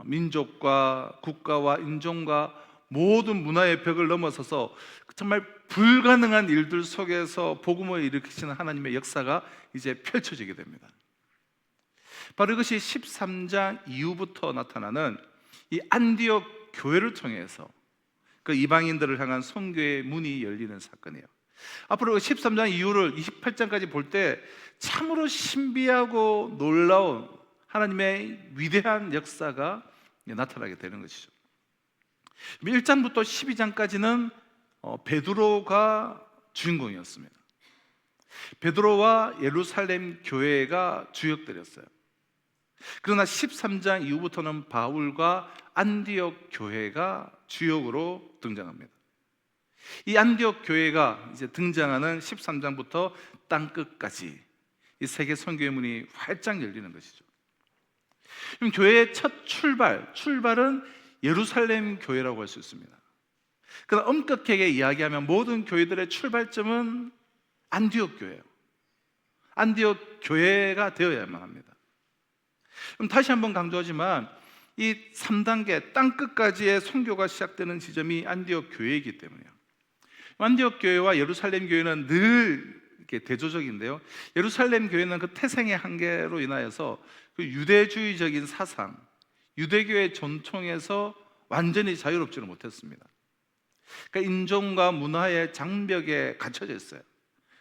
민족과 국가와 인종과 모든 문화의 벽을 넘어서서 정말 불가능한 일들 속에서 복음을 일으키시는 하나님의 역사가 이제 펼쳐지게 됩니다. 바로 이것이 13장 이후부터 나타나는 이 안디옥 교회를 통해서 그 이방인들을 향한 선교의 문이 열리는 사건이에요. 앞으로 13장 이후를 28장까지 볼 때 참으로 신비하고 놀라운 하나님의 위대한 역사가 나타나게 되는 것이죠. 1장부터 12장까지는 베드로가 주인공이었습니다. 베드로와 예루살렘 교회가 주역들이었어요. 그러나 13장 이후부터는 바울과 안디옥 교회가 주역으로 등장합니다. 이 안디옥 교회가 이제 등장하는 13장부터 땅끝까지 이 세계 선교의 문이 활짝 열리는 것이죠. 그럼 교회의 첫 출발은 예루살렘 교회라고 할 수 있습니다. 그러나 엄격하게 이야기하면 모든 교회들의 출발점은 안디옥 교회예요. 안디옥 교회가 되어야만 합니다. 그럼 다시 한번 강조하지만 이 3단계 땅끝까지의 선교가 시작되는 지점이 안디옥 교회이기 때문이에요. 안디옥 교회와 예루살렘 교회는 늘 이렇게 대조적인데요. 예루살렘 교회는 그 태생의 한계로 인하여서 그 유대주의적인 사상, 유대교의 전통에서 완전히 자유롭지는 못했습니다. 그러니까 인종과 문화의 장벽에 갇혀져 있어요.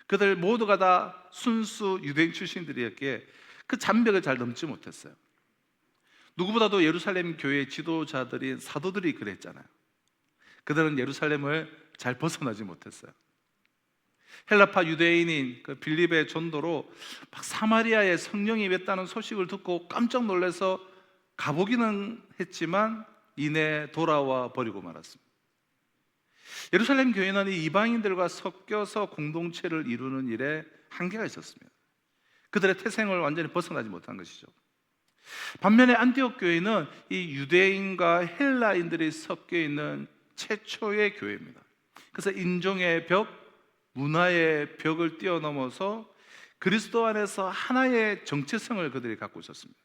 그들 모두가 다 순수 유대인 출신들이었기에 그 장벽을 잘 넘지 못했어요. 누구보다도 예루살렘 교회의 지도자들인 사도들이 그랬잖아요. 그들은 예루살렘을 잘 벗어나지 못했어요. 헬라파 유대인인 그 빌립의 전도로 막 사마리아에 성령이 임했다는 소식을 듣고 깜짝 놀라서 가보기는 했지만 이내 돌아와 버리고 말았습니다. 예루살렘 교회는 이 이방인들과 섞여서 공동체를 이루는 일에 한계가 있었습니다. 그들의 태생을 완전히 벗어나지 못한 것이죠. 반면에 안디옥 교회는 이 유대인과 헬라인들이 섞여 있는 최초의 교회입니다. 그래서 인종의 벽, 문화의 벽을 뛰어넘어서 그리스도 안에서 하나의 정체성을 그들이 갖고 있었습니다.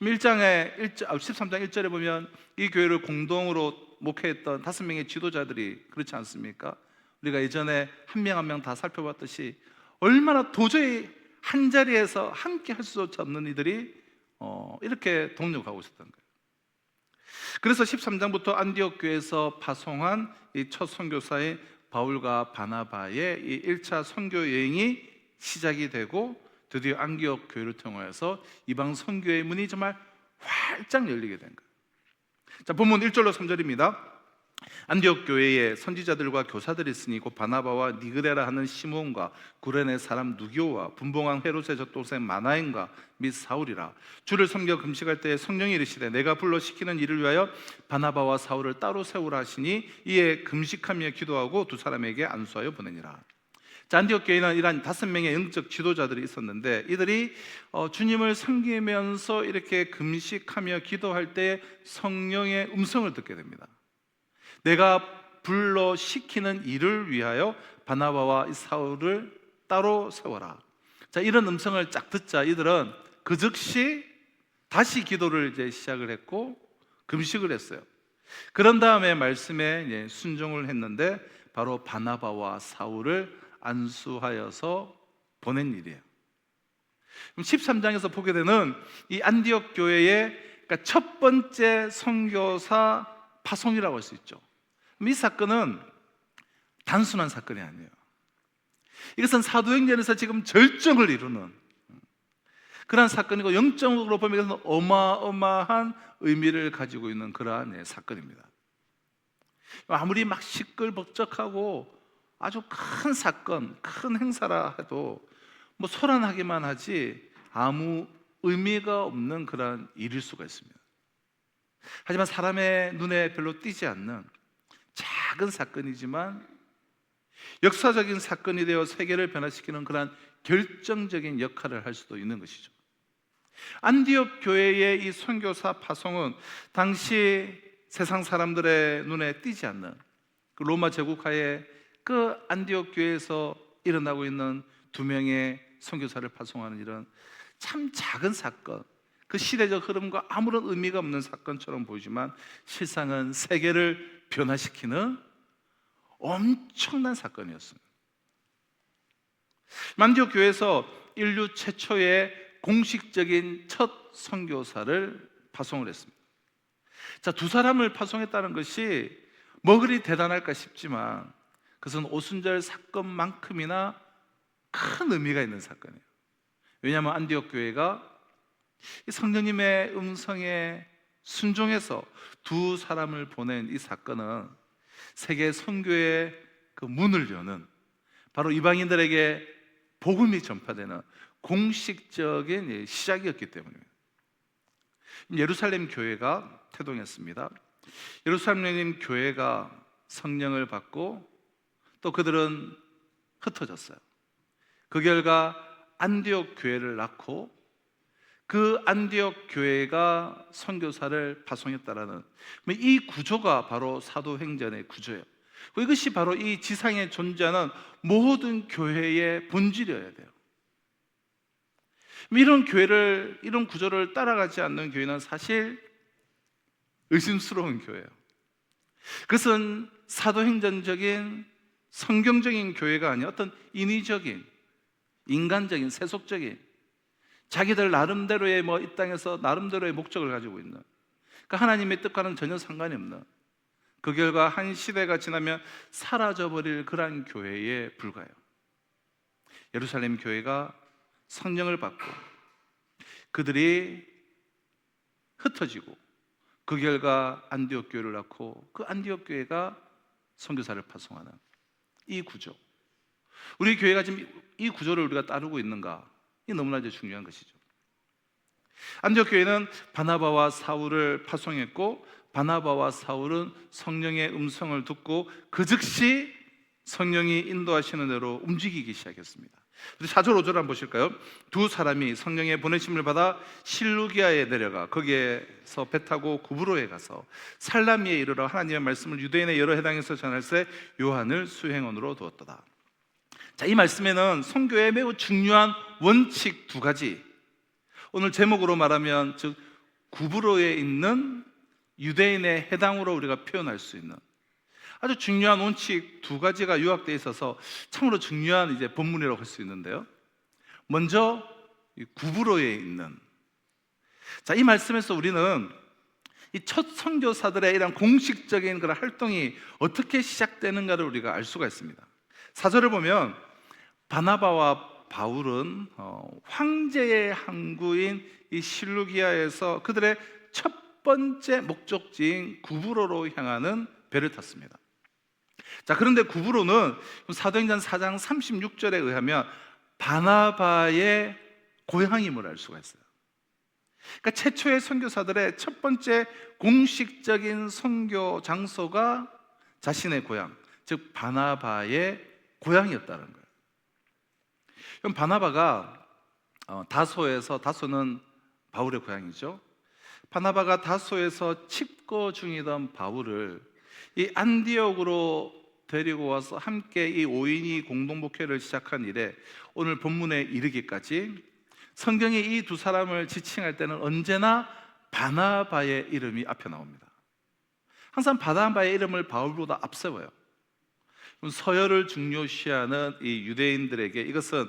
13장 1절에 보면 이 교회를 공동으로 목회했던 5명의 지도자들이 그렇지 않습니까? 우리가 예전에 한 명 한 명 다 살펴봤듯이 얼마나 도저히 한 자리에서 함께 할 수 없는 이들이 이렇게 동력하고 있었던 거예요. 그래서 13장부터 안디옥 교회에서 파송한 이 첫 선교사의 바울과 바나바의 이 1차 선교 여행이 시작이 되고 드디어 안디옥 교회를 통해서 이방 선교의 문이 정말 활짝 열리게 된 거예요. 자, 본문 1절로 3절입니다. 안디옥 교회에 선지자들과 교사들이 있으니 곧 바나바와 니그레라 하는 시몬과 구레네 사람 누교와 분봉왕 헤롯의 젖동생 마나엔과 및 사울이라. 주를 섬겨 금식할 때에 성령이 이르시되 내가 불러 시키는 일을 위하여 바나바와 사울을 따로 세우라 하시니 이에 금식하며 기도하고 두 사람에게 안수하여 보내니라. 자, 안디옥 교회는 이러한 5명의 영적 지도자들이 있었는데 이들이 주님을 섬기면서 이렇게 금식하며 기도할 때 성령의 음성을 듣게 됩니다. 내가 불러 시키는 일을 위하여 바나바와 사울을 따로 세워라. 자, 이런 음성을 쫙 듣자 이들은 그 즉시 다시 기도를 이제 시작을 했고 금식을 했어요. 그런 다음에 말씀에 순종을 했는데 바로 바나바와 사울을 안수하여서 보낸 일이에요. 그럼 13장에서 보게 되는 이 안디옥 교회의 그러니까 첫 번째 선교사 파송이라고 할 수 있죠. 이 사건은 단순한 사건이 아니에요. 이것은 사도행전에서 지금 절정을 이루는 그러한 사건이고 영적으로 보면 어마어마한 의미를 가지고 있는 그러한 사건입니다. 아무리 막 시끌벅적하고 아주 큰 사건, 큰 행사라 해도 뭐 소란하기만 하지 아무 의미가 없는 그러한 일일 수가 있습니다. 하지만 사람의 눈에 별로 띄지 않는 작은 사건이지만 역사적인 사건이 되어 세계를 변화시키는 그러한 결정적인 역할을 할 수도 있는 것이죠. 안디옥 교회의 이 선교사 파송은 당시 세상 사람들의 눈에 띄지 않는 그 로마 제국하에 그 안디옥 교회에서 일어나고 있는 2명의 선교사를 파송하는 일은 참 작은 사건, 그 시대적 흐름과 아무런 의미가 없는 사건처럼 보이지만 실상은 세계를 변화시키는 엄청난 사건이었습니다. 안디옥 교회에서 인류 최초의 공식적인 첫 선교사를 파송을 했습니다. 자, 2 사람을 파송했다는 것이 뭐 그리 대단할까 싶지만 그것은 오순절 사건만큼이나 큰 의미가 있는 사건이에요. 왜냐하면 안디옥 교회가 성령님의 음성에 순종해서 두 사람을 보낸 이 사건은 세계 선교의 그 문을 여는, 바로 이방인들에게 복음이 전파되는 공식적인 시작이었기 때문입니다. 예루살렘 교회가 태동했습니다. 예루살렘 교회가 성령을 받고 또 그들은 흩어졌어요. 그 결과 안디옥 교회를 낳고 그 안디옥 교회가 선교사를 파송했다라는 이 구조가 바로 사도행전의 구조예요. 이것이 바로 이 지상에 존재하는 모든 교회의 본질이어야 돼요. 이런 구조를 따라가지 않는 교회는 사실 의심스러운 교회예요. 그것은 사도행전적인 성경적인 교회가 아니라 어떤 인위적인, 인간적인, 세속적인, 자기들 나름대로의 이 땅에서 나름대로의 목적을 가지고 있는, 그러니까 하나님의 뜻과는 전혀 상관이 없는, 그 결과 한 시대가 지나면 사라져버릴 그러한 교회에 불과해요. 예루살렘 교회가 성령을 받고 그들이 흩어지고 그 결과 안디옥 교회를 낳고 그 안디옥 교회가 선교사를 파송하는 이 구조, 우리 교회가 지금 이 구조를 우리가 따르고 있는가, 이 너무나 이제 중요한 것이죠. 안디옥 교회는 바나바와 사울을 파송했고 바나바와 사울은 성령의 음성을 듣고 그 즉시 성령이 인도하시는 대로 움직이기 시작했습니다. 4절 5절 한번 보실까요? 두 사람이 성령의 보내심을 받아 실루기아에 내려가 거기에서 배 타고 구브로에 가서 살라미에 이르러 하나님의 말씀을 유대인의 여러 해당에서 전할세 요한을 수행원으로 두었도다. 자, 이 말씀에는 선교의 매우 중요한 원칙 두 가지, 오늘 제목으로 말하면 즉 구브로에 있는 유대인의 해당으로 우리가 표현할 수 있는 아주 중요한 원칙 두 가지가 요약되어 있어서 참으로 중요한 이제 본문이라고 할 수 있는데요. 먼저 구브로에 있는, 자, 이 말씀에서 우리는 이 첫 선교사들의 이런 공식적인 그런 활동이 어떻게 시작되는가를 우리가 알 수가 있습니다. 4절을 보면 바나바와 바울은 황제의 항구인 이 실루기아에서 그들의 첫 번째 목적지인 구브로로 향하는 배를 탔습니다. 자, 그런데 구브로는 사도행전 4장 36절에 의하면 바나바의 고향임을 알 수가 있어요. 그러니까 최초의 선교사들의 첫 번째 공식적인 선교 장소가 자신의 고향, 즉 바나바의 고향이었다는 거예요. 그럼 바나바가 다소는 바울의 고향이죠. 바나바가 다소에서 칩거 중이던 바울을 이 안디옥으로 데리고 와서 함께 이 5인이 공동 목회를 시작한 이래 오늘 본문에 이르기까지 성경이 이 두 사람을 지칭할 때는 언제나 바나바의 이름이 앞에 나옵니다. 항상 바나바의 이름을 바울보다 앞세워요. 서열을 중요시하는 이 유대인들에게 이것은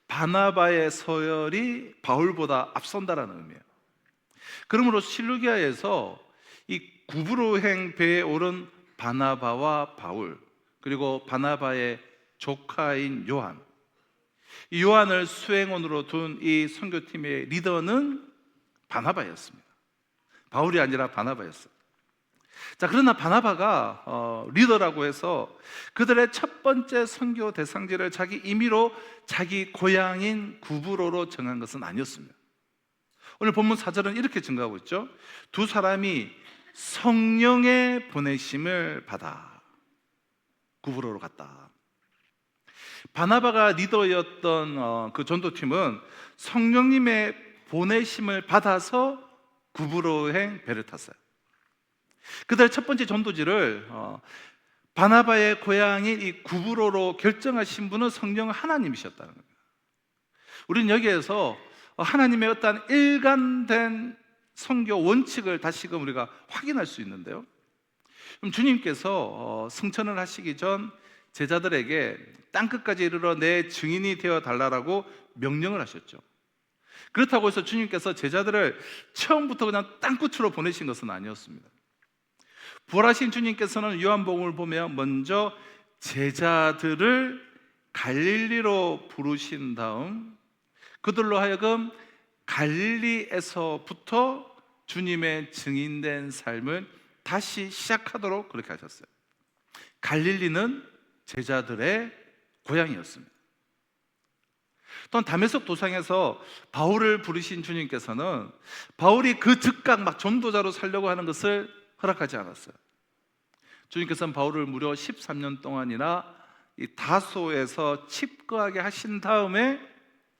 바나바의 서열이 바울보다 앞선다라는 의미예요. 그러므로 실루기아에서 이 구브로행 배에 오른 바나바와 바울, 그리고 바나바의 조카인 요한, 이 요한을 수행원으로 둔 이 선교팀의 리더는 바나바였습니다. 바울이 아니라 바나바였어요. 자, 그러나 바나바가 리더라고 해서 그들의 첫 번째 선교 대상지를 자기 임의로 자기 고향인 구브로로 정한 것은 아니었습니다. 오늘 본문 4절은 이렇게 증가하고 있죠. 두 사람이 성령의 보내심을 받아 구브로로 갔다. 바나바가 리더였던 그 전도팀은 성령님의 보내심을 받아서 구브로행 배를 탔어요. 그들의 첫 번째 전도지를 바나바의 고향인 이 구브로로 결정하신 분은 성령 하나님이셨다는 겁니다. 우리는 여기에서 하나님의 어떤 일관된 선교 원칙을 다시금 우리가 확인할 수 있는데요. 그럼 주님께서 승천을 하시기 전 제자들에게 땅끝까지 이르러 내 증인이 되어 달라고 명령을 하셨죠. 그렇다고 해서 주님께서 제자들을 처음부터 그냥 땅끝으로 보내신 것은 아니었습니다. 부활하신 주님께서는 요한복음을 보면 먼저 제자들을 갈릴리로 부르신 다음 그들로 하여금 갈릴리에서부터 주님의 증인된 삶을 다시 시작하도록 그렇게 하셨어요. 갈릴리는 제자들의 고향이었습니다. 또한 다메섹 도상에서 바울을 부르신 주님께서는 바울이 그 즉각 막 전도자로 살려고 하는 것을 허락하지 않았어요. 주님께서는 바울을 무려 13년 동안이나 이 다소에서 칩거하게 하신 다음에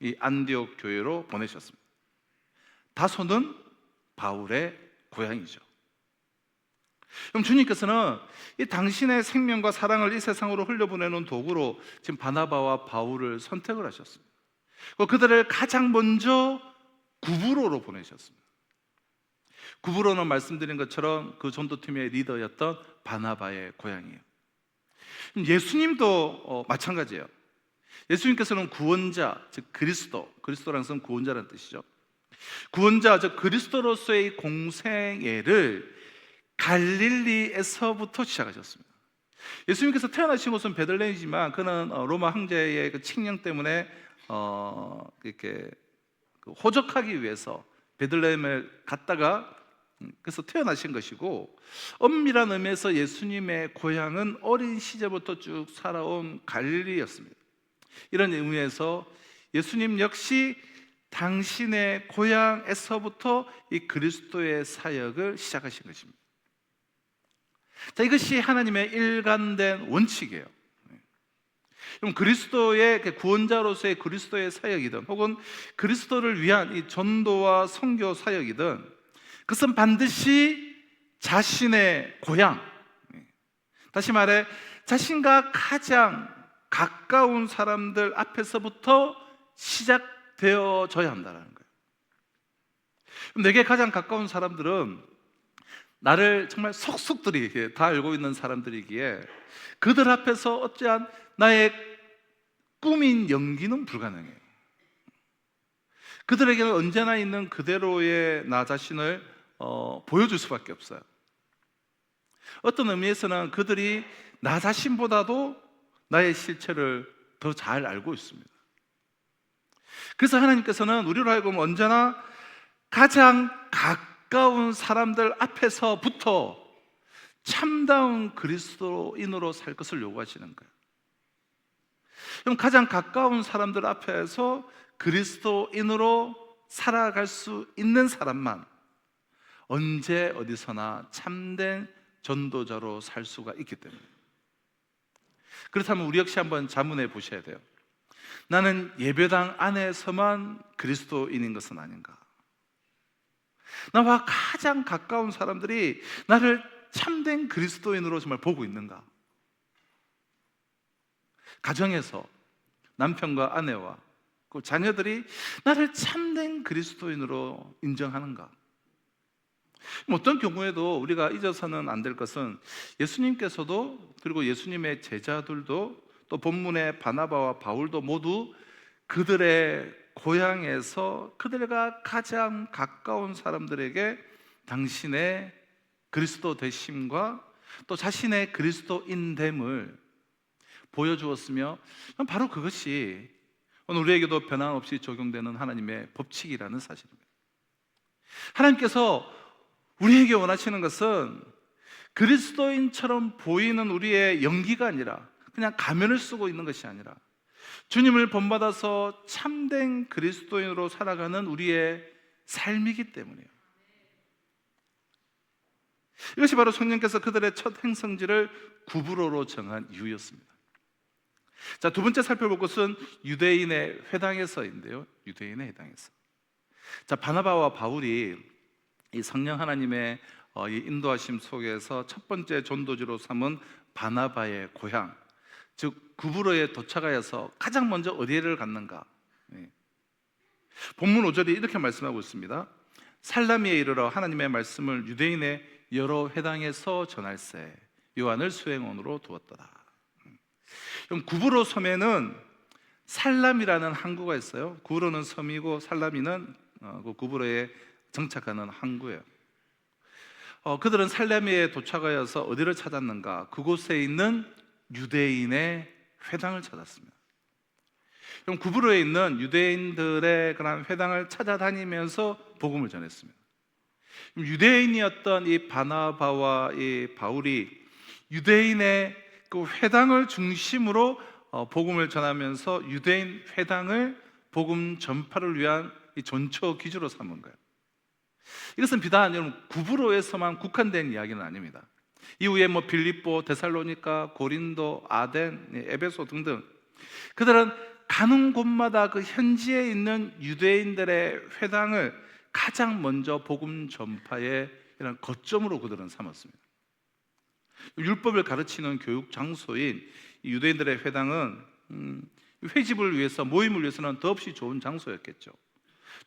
이 안디옥 교회로 보내셨습니다. 다소는 바울의 고향이죠. 그럼 주님께서는 이 당신의 생명과 사랑을 이 세상으로 흘려보내는 도구로 지금 바나바와 바울을 선택을 하셨습니다. 그들을 가장 먼저 구브로로 보내셨습니다. 구브로는 말씀드린 것처럼 그 전도팀의 리더였던 바나바의 고향이에요. 예수님도 마찬가지예요. 예수님께서는 구원자, 즉 그리스도라는 것은 구원자라는 뜻이죠. 구원자, 즉 그리스도로서의 공생애를 갈릴리에서부터 시작하셨습니다. 예수님께서 태어나신 곳은 베들레헴이지만 그는 로마 황제의 그 칙령 때문에 이렇게 호적하기 위해서 베들레헴을 갔다가 그래서 태어나신 것이고, 엄밀한 의미에서 예수님의 고향은 어린 시절부터 쭉 살아온 갈릴리였습니다. 이런 의미에서 예수님 역시 당신의 고향에서부터 이 그리스도의 사역을 시작하신 것입니다. 자, 이것이 하나님의 일관된 원칙이에요. 그럼 그리스도의 구원자로서의 그리스도의 사역이든 혹은 그리스도를 위한 이 전도와 선교 사역이든 그것은 반드시 자신의 고향, 다시 말해 자신과 가장 가까운 사람들 앞에서부터 시작되어져야 한다는 거예요. 그럼 내게 가장 가까운 사람들은 나를 정말 속속들이 다 알고 있는 사람들이기에 그들 앞에서 어찌한 나의 꾸민 연기는 불가능해요. 그들에게는 언제나 있는 그대로의 나 자신을 보여줄 수밖에 없어요. 어떤 의미에서는 그들이 나 자신보다도 나의 실체를 더 잘 알고 있습니다. 그래서 하나님께서는 우리로 하여금 언제나 가장 가까운 사람들 앞에서부터 참다운 그리스도인으로 살 것을 요구하시는 거예요. 그럼 가장 가까운 사람들 앞에서 그리스도인으로 살아갈 수 있는 사람만 언제 어디서나 참된 전도자로 살 수가 있기 때문에. 그렇다면 우리 역시 한번 자문해 보셔야 돼요. 나는 예배당 안에서만 그리스도인인 것은 아닌가? 나와 가장 가까운 사람들이 나를 참된 그리스도인으로 정말 보고 있는가? 가정에서 남편과 아내와 그 자녀들이 나를 참된 그리스도인으로 인정하는가? 어떤 경우에도 우리가 잊어서는 안 될 것은 예수님께서도 그리고 예수님의 제자들도 또 본문의 바나바와 바울도 모두 그들의 고향에서 그들과 가장 가까운 사람들에게 당신의 그리스도 되심과 또 자신의 그리스도인됨을 보여주었으며 바로 그것이 오늘 우리에게도 변함없이 적용되는 하나님의 법칙이라는 사실입니다. 하나님께서 우리에게 원하시는 것은 그리스도인처럼 보이는 우리의 연기가 아니라 그냥 가면을 쓰고 있는 것이 아니라 주님을 본받아서 참된 그리스도인으로 살아가는 우리의 삶이기 때문이에요. 이것이 바로 성령께서 그들의 첫 행성지를 구브로로 정한 이유였습니다. 자, 두 번째 살펴볼 것은 유대인의 회당에서인데요. 유대인의 회당에서. 자, 바나바와 바울이 이 성령 하나님의 이 인도하심 속에서 첫 번째 전도지로 삼은 바나바의 고향, 즉 구브로에 도착하여서 가장 먼저 어디를 갔는가? 본문 5절이 이렇게 말씀하고 있습니다. 살라미에 이르러 하나님의 말씀을 유대인의 여러 회당에서 전할세 요한을 수행원으로 두었더라. 그럼 구브로 섬에는 살람이라는 항구가 있어요. 구브로는 섬이고 살라미는 그 구브로에 정착하는 항구예요. 그들은 살레미에 도착하여서 어디를 찾았는가? 그곳에 있는 유대인의 회당을 찾았습니다. 그럼 구브로에 있는 유대인들의 그런 회당을 찾아다니면서 복음을 전했습니다. 유대인이었던 이 바나바와 이 바울이 유대인의 그 회당을 중심으로 복음을 전하면서 유대인 회당을 복음 전파를 위한 이 전초 기주로 삼은 거예요. 이것은 비단 여러분 구브로에서만 국한된 이야기는 아닙니다. 이후에 뭐 빌립보, 데살로니가, 고린도, 아덴, 에베소 등등 그들은 가는 곳마다 그 현지에 있는 유대인들의 회당을 가장 먼저 복음 전파의 이런 거점으로 그들은 삼았습니다. 율법을 가르치는 교육 장소인 유대인들의 회당은 회집을 위해서, 모임을 위해서는 더없이 좋은 장소였겠죠.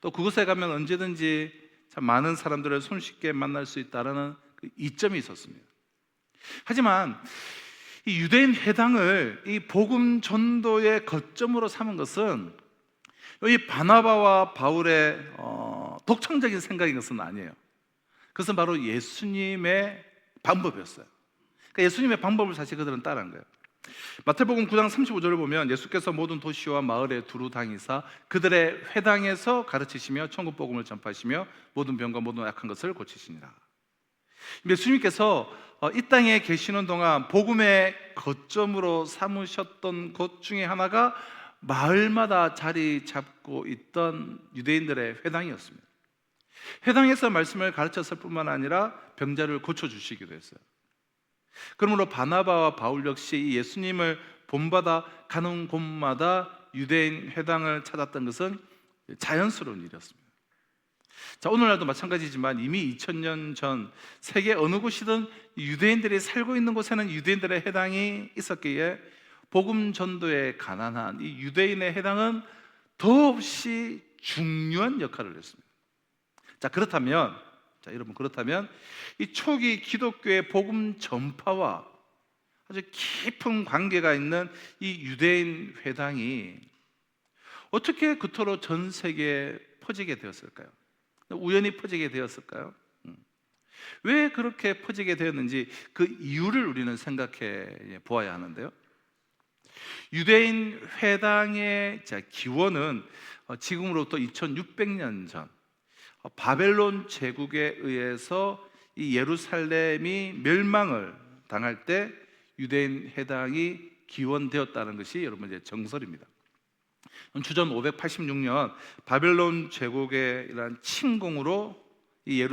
또 그곳에 가면 언제든지 참 많은 사람들을 손쉽게 만날 수 있다는 그 이점이 있었습니다. 하지만 이 유대인 회당을 이 복음 전도의 거점으로 삼은 것은 이 바나바와 바울의 독창적인 생각인 것은 아니에요. 그것은 바로 예수님의 방법이었어요. 그러니까 예수님의 방법을 사실 그들은 따라한 거예요. 마태복음 9장 35절을 보면 예수께서 모든 도시와 마을에 두루 다니사 그들의 회당에서 가르치시며 천국 복음을 전파하시며 모든 병과 모든 약한 것을 고치시니라. 예수님께서 이 땅에 계시는 동안 복음의 거점으로 삼으셨던 곳 중에 하나가 마을마다 자리 잡고 있던 유대인들의 회당이었습니다. 회당에서 말씀을 가르쳤을 뿐만 아니라 병자를 고쳐주시기도 했어요. 그러므로 바나바와 바울 역시 이 예수님을 본받아 가는 곳마다 유대인 회당을 찾았던 것은 자연스러운 일이었습니다. 자, 오늘날도 마찬가지지만 이미 2000년 전 세계 어느 곳이든 유대인들이 살고 있는 곳에는 유대인들의 회당이 있었기에 복음 전도에 가난한 이 유대인의 회당은 더없이 중요한 역할을 했습니다. 자, 여러분 그렇다면 이 초기 기독교의 복음 전파와 아주 깊은 관계가 있는 이 유대인 회당이 어떻게 그토록 전 세계에 퍼지게 되었을까요? 우연히 퍼지게 되었을까요? 왜 그렇게 퍼지게 되었는지 그 이유를 우리는 생각해 보아야 하는데요. 유대인 회당의 기원은 지금으로부터 2600년 전 바벨론 제국에 의해서 이 예루살렘이 멸망을 당할 때 유대인 회당이 기원되었다는 것이 여러분 이제 정설입니다. 주전 586년 바벨론 제국의 이러한 침공으로 이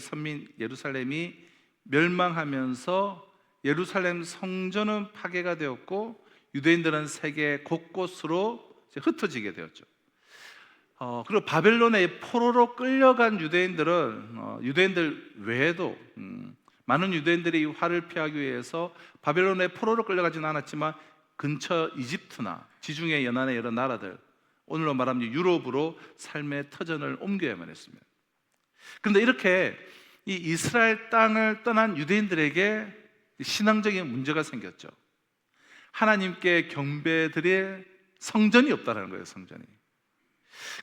선민 예루살렘이 멸망하면서 예루살렘 성전은 파괴가 되었고 유대인들은 세계 곳곳으로 흩어지게 되었죠. 그리고 바벨론의 포로로 끌려간 유대인들 외에도 많은 유대인들이 이 화를 피하기 위해서 바벨론의 포로로 끌려가지는 않았지만 근처 이집트나 지중해 연안의 여러 나라들, 오늘로 말하면 유럽으로 삶의 터전을 옮겨야만 했습니다. 그런데 이렇게 이 이스라엘 땅을 떠난 유대인들에게 신앙적인 문제가 생겼죠. 하나님께 경배드릴 성전이 없다는 거예요. 성전이.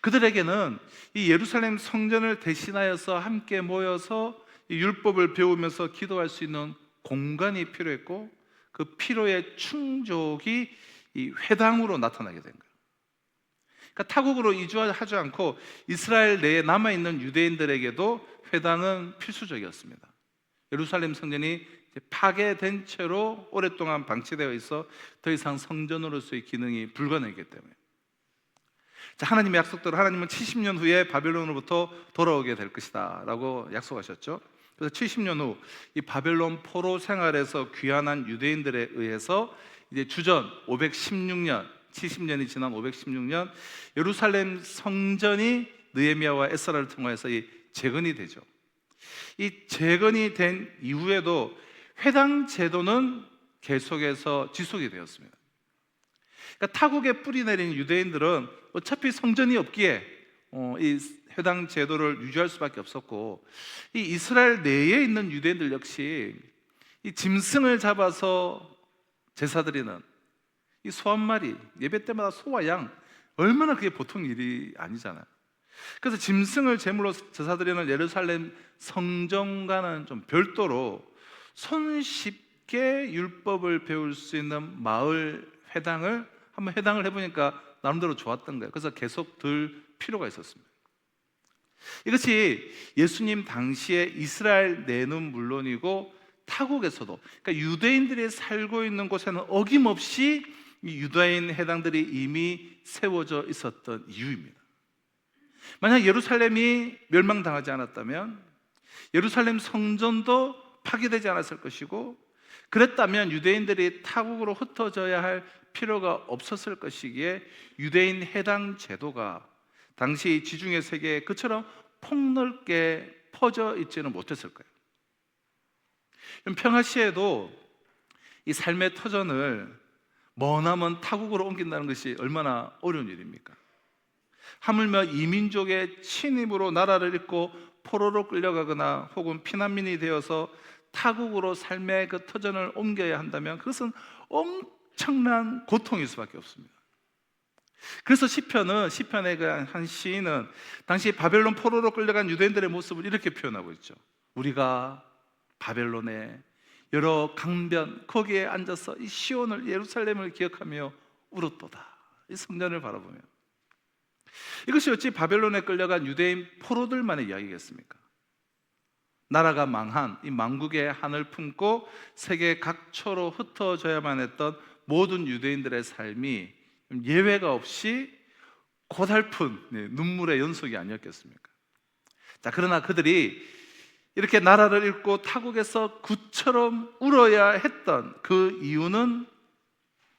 그들에게는 이 예루살렘 성전을 대신하여서 함께 모여서 이 율법을 배우면서 기도할 수 있는 공간이 필요했고 그 필요의 충족이 이 회당으로 나타나게 된 거예요. 그러니까 타국으로 이주하지 않고 이스라엘 내에 남아있는 유대인들에게도 회당은 필수적이었습니다. 예루살렘 성전이 파괴된 채로 오랫동안 방치되어 있어 더 이상 성전으로서의 기능이 불가능했기 때문에 자, 하나님의 약속대로 하나님은 70년 후에 바벨론으로부터 돌아오게 될 것이다 라고 약속하셨죠. 그래서 70년 후 이 바벨론 포로 생활에서 귀환한 유대인들에 의해서 이제 주전 516년 70년이 지난 516년 예루살렘 성전이 느헤미야와 에스라를 통해서 이 재건이 되죠. 이 재건이 된 이후에도 회당 제도는 계속해서 지속이 되었습니다. 그러니까 타국에 뿌리 내린 유대인들은 어차피 성전이 없기에 이 회당 제도를 유지할 수밖에 없었고 이 이스라엘 내에 있는 유대인들 역시 이 짐승을 잡아서 제사드리는 이 소 한 마리 예배 때마다 소와 양 얼마나 그게 보통 일이 아니잖아요. 그래서 짐승을 제물로 제사드리는 예루살렘 성전과는 좀 별도로 손쉽게 율법을 배울 수 있는 마을 회당을 한번 회당을 해보니까 나름대로 좋았던 거예요. 그래서 계속 들 필요가 있었습니다. 이것이 예수님 당시에 이스라엘 내는 물론이고 타국에서도, 그러니까 유대인들이 살고 있는 곳에는 어김없이 이 유다인 회당들이 이미 세워져 있었던 이유입니다. 만약 예루살렘이 멸망당하지 않았다면 예루살렘 성전도 파괴되지 않았을 것이고, 그랬다면 유대인들이 타국으로 흩어져야 할 필요가 없었을 것이기에 유대인 해당 제도가 당시 지중해 세계에 그처럼 폭넓게 퍼져 있지는 못했을 거예요. 평화시에도 이 삶의 터전을 머나먼 타국으로 옮긴다는 것이 얼마나 어려운 일입니까? 하물며 이민족의 침입으로 나라를 잃고 포로로 끌려가거나 혹은 피난민이 되어서 타국으로 삶의 그 터전을 옮겨야 한다면 그것은 엄청난 고통일 수밖에 없습니다. 그래서 시편의 한 시인은 당시 바벨론 포로로 끌려간 유대인들의 모습을 이렇게 표현하고 있죠. 우리가 바벨론의 여러 강변 거기에 앉아서 이 시온을, 예루살렘을 기억하며 울었도다. 이 성전을 바라보며. 이것이 어찌 바벨론에 끌려간 유대인 포로들만의 이야기겠습니까? 나라가 망한 이 망국의 한을 품고 세계 각처로 흩어져야만 했던 모든 유대인들의 삶이 예외가 없이 고달픈 눈물의 연속이 아니었겠습니까? 자, 그러나 그들이 이렇게 나라를 잃고 타국에서 굿처럼 울어야 했던 그 이유는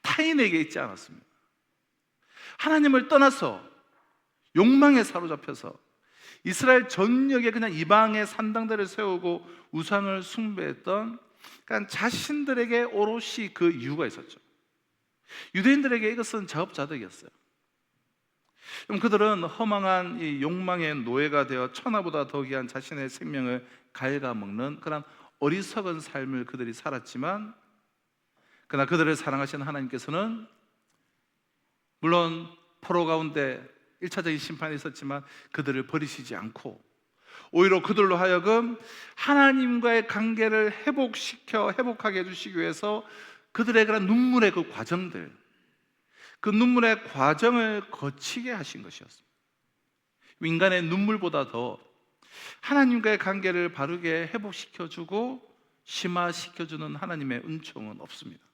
타인에게 있지 않았습니다. 하나님을 떠나서 욕망에 사로잡혀서 이스라엘 전역에 그냥 이방의 산당들을 세우고 우상을 숭배했던, 그러니까 자신들에게 오롯이 그 이유가 있었죠. 유대인들에게 이것은 자업자득이었어요. 그럼 그들은 허망한 이 욕망의 노예가 되어 천하보다 더 귀한 자신의 생명을 갉아먹는 그런 어리석은 삶을 그들이 살았지만, 그러나 그들을 사랑하신 하나님께서는 물론 포로 가운데 1차적인 심판이 있었지만 그들을 버리시지 않고 오히려 그들로 하여금 하나님과의 관계를 회복하게 해주시기 위해서 그들의 그런 눈물의 그 과정들, 그 눈물의 과정을 거치게 하신 것이었습니다. 인간의 눈물보다 더 하나님과의 관계를 바르게 회복시켜주고 심화시켜주는 하나님의 은총은 없습니다.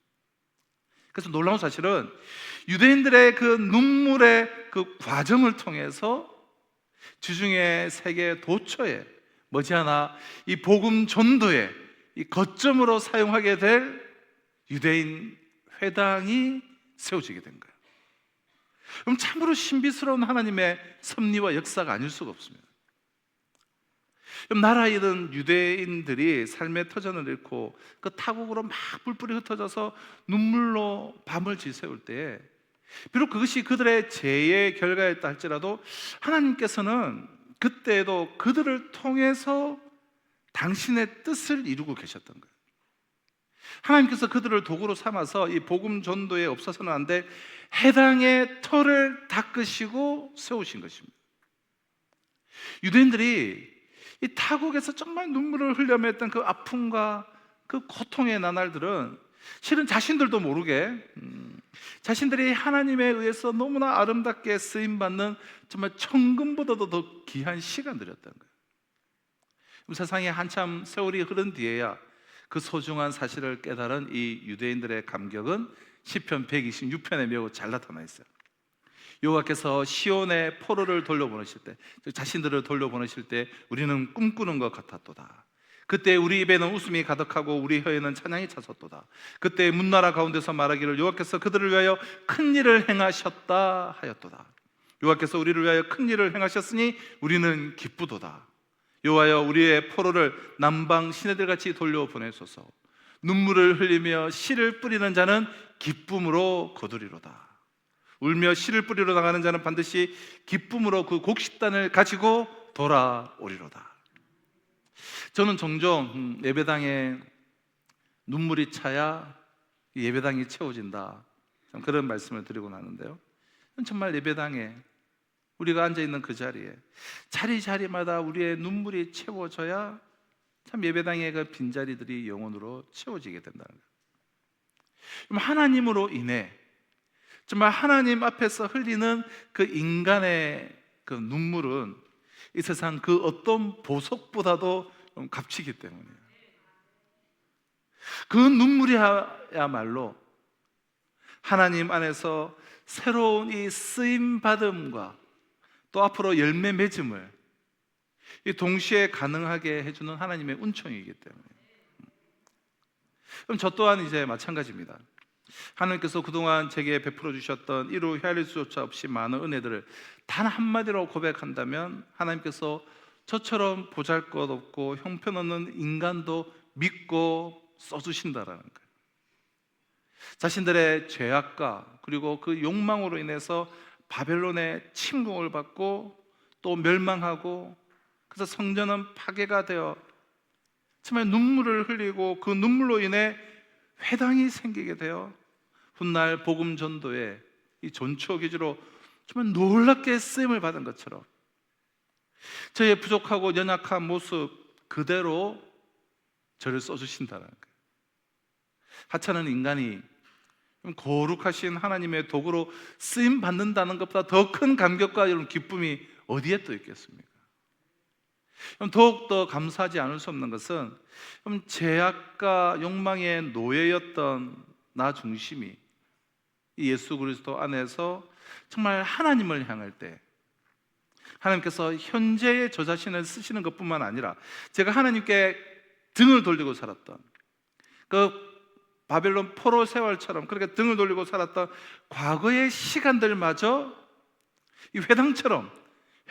그래서 놀라운 사실은 유대인들의 그 눈물의 그 과정을 통해서 지중해 세계 도처에 머지않아 이 복음 전도의 이 거점으로 사용하게 될 유대인 회당이 세워지게 된 거예요. 그럼 참으로 신비스러운 하나님의 섭리와 역사가 아닐 수가 없습니다. 그럼 나라 잃은 유대인들이 삶의 터전을 잃고 그 타국으로 막 뿔뿔이 흩어져서 눈물로 밤을 지새울 때에 비록 그것이 그들의 죄의 결과였다 할지라도 하나님께서는 그때에도 그들을 통해서 당신의 뜻을 이루고 계셨던 거예요. 하나님께서 그들을 도구로 삼아서 이 복음 전도에 없어서는 안 될 해당의 터를 닦으시고 세우신 것입니다. 유대인들이 이 타국에서 정말 눈물을 흘려며 했던 그 아픔과 그 고통의 나날들은 실은 자신들도 모르게 자신들이 하나님에 의해서 너무나 아름답게 쓰임받는 정말 천금보다도 더 귀한 시간들이었던 거예요. 세상에 한참 세월이 흐른 뒤에야 그 소중한 사실을 깨달은 이 유대인들의 감격은 시편 126편에 매우 잘 나타나 있어요. 여호와께서 시온의 포로를 돌려보내실 때, 자신들을 돌려보내실 때 우리는 꿈꾸는 것 같았도다. 그때 우리 입에는 웃음이 가득하고 우리 혀에는 찬양이 찼었도다. 그때 문나라 가운데서 말하기를 여호와께서 그들을 위하여 큰 일을 행하셨다 하였도다. 여호와께서 우리를 위하여 큰 일을 행하셨으니 우리는 기쁘도다. 여호와여 우리의 포로를 남방 시내들같이 돌려보내소서. 눈물을 흘리며 씨를 뿌리는 자는 기쁨으로 거두리로다. 울며 씨를 뿌리러 나가는 자는 반드시 기쁨으로 그 곡식단을 가지고 돌아오리로다. 저는 종종 예배당에 눈물이 차야 예배당이 채워진다, 그런 말씀을 드리고 나는데요, 정말 예배당에 우리가 앉아 있는 그 자리에 자리마다 우리의 눈물이 채워져야 참 예배당의 그 빈자리들이 영혼으로 채워지게 된다는 거예요. 그럼 하나님으로 인해 정말 하나님 앞에서 흘리는 그 인간의 그 눈물은 이 세상 그 어떤 보석보다도 값지기 때문이에요. 그 눈물이야말로 하나님 안에서 새로운 이 쓰임 받음과 또 앞으로 열매 맺음을 이 동시에 가능하게 해주는 하나님의 은총이기 때문에. 그럼 저 또한 이제 마찬가지입니다. 하나님께서 그동안 제게 베풀어 주셨던 이루 헤아릴 수조차 없이 많은 은혜들을 단 한마디로 고백한다면 하나님께서 저처럼 보잘것없고 형편없는 인간도 믿고 써주신다라는 거예요. 자신들의 죄악과 그리고 그 욕망으로 인해서 바벨론의 침공을 받고 또 멸망하고, 그래서 성전은 파괴가 되어 정말 눈물을 흘리고 그 눈물로 인해 회당이 생기게 되어 훗날 복음 전도의 이 전초 기지로 정말 놀랍게 쓰임을 받은 것처럼 저의 부족하고 연약한 모습 그대로 저를 써주신다는 거예요. 하찮은 인간이 거룩하신 하나님의 도구로 쓰임 받는다는 것보다 더 큰 감격과 이런 기쁨이 어디에 또 있겠습니까? 더욱더 감사하지 않을 수 없는 것은 죄악과 욕망의 노예였던 나 중심이 이 예수 그리스도 안에서 정말 하나님을 향할 때 하나님께서 현재의 저 자신을 쓰시는 것뿐만 아니라 제가 하나님께 등을 돌리고 살았던 그 바벨론 포로 세월처럼 그렇게 등을 돌리고 살았던 과거의 시간들마저 이 회당처럼,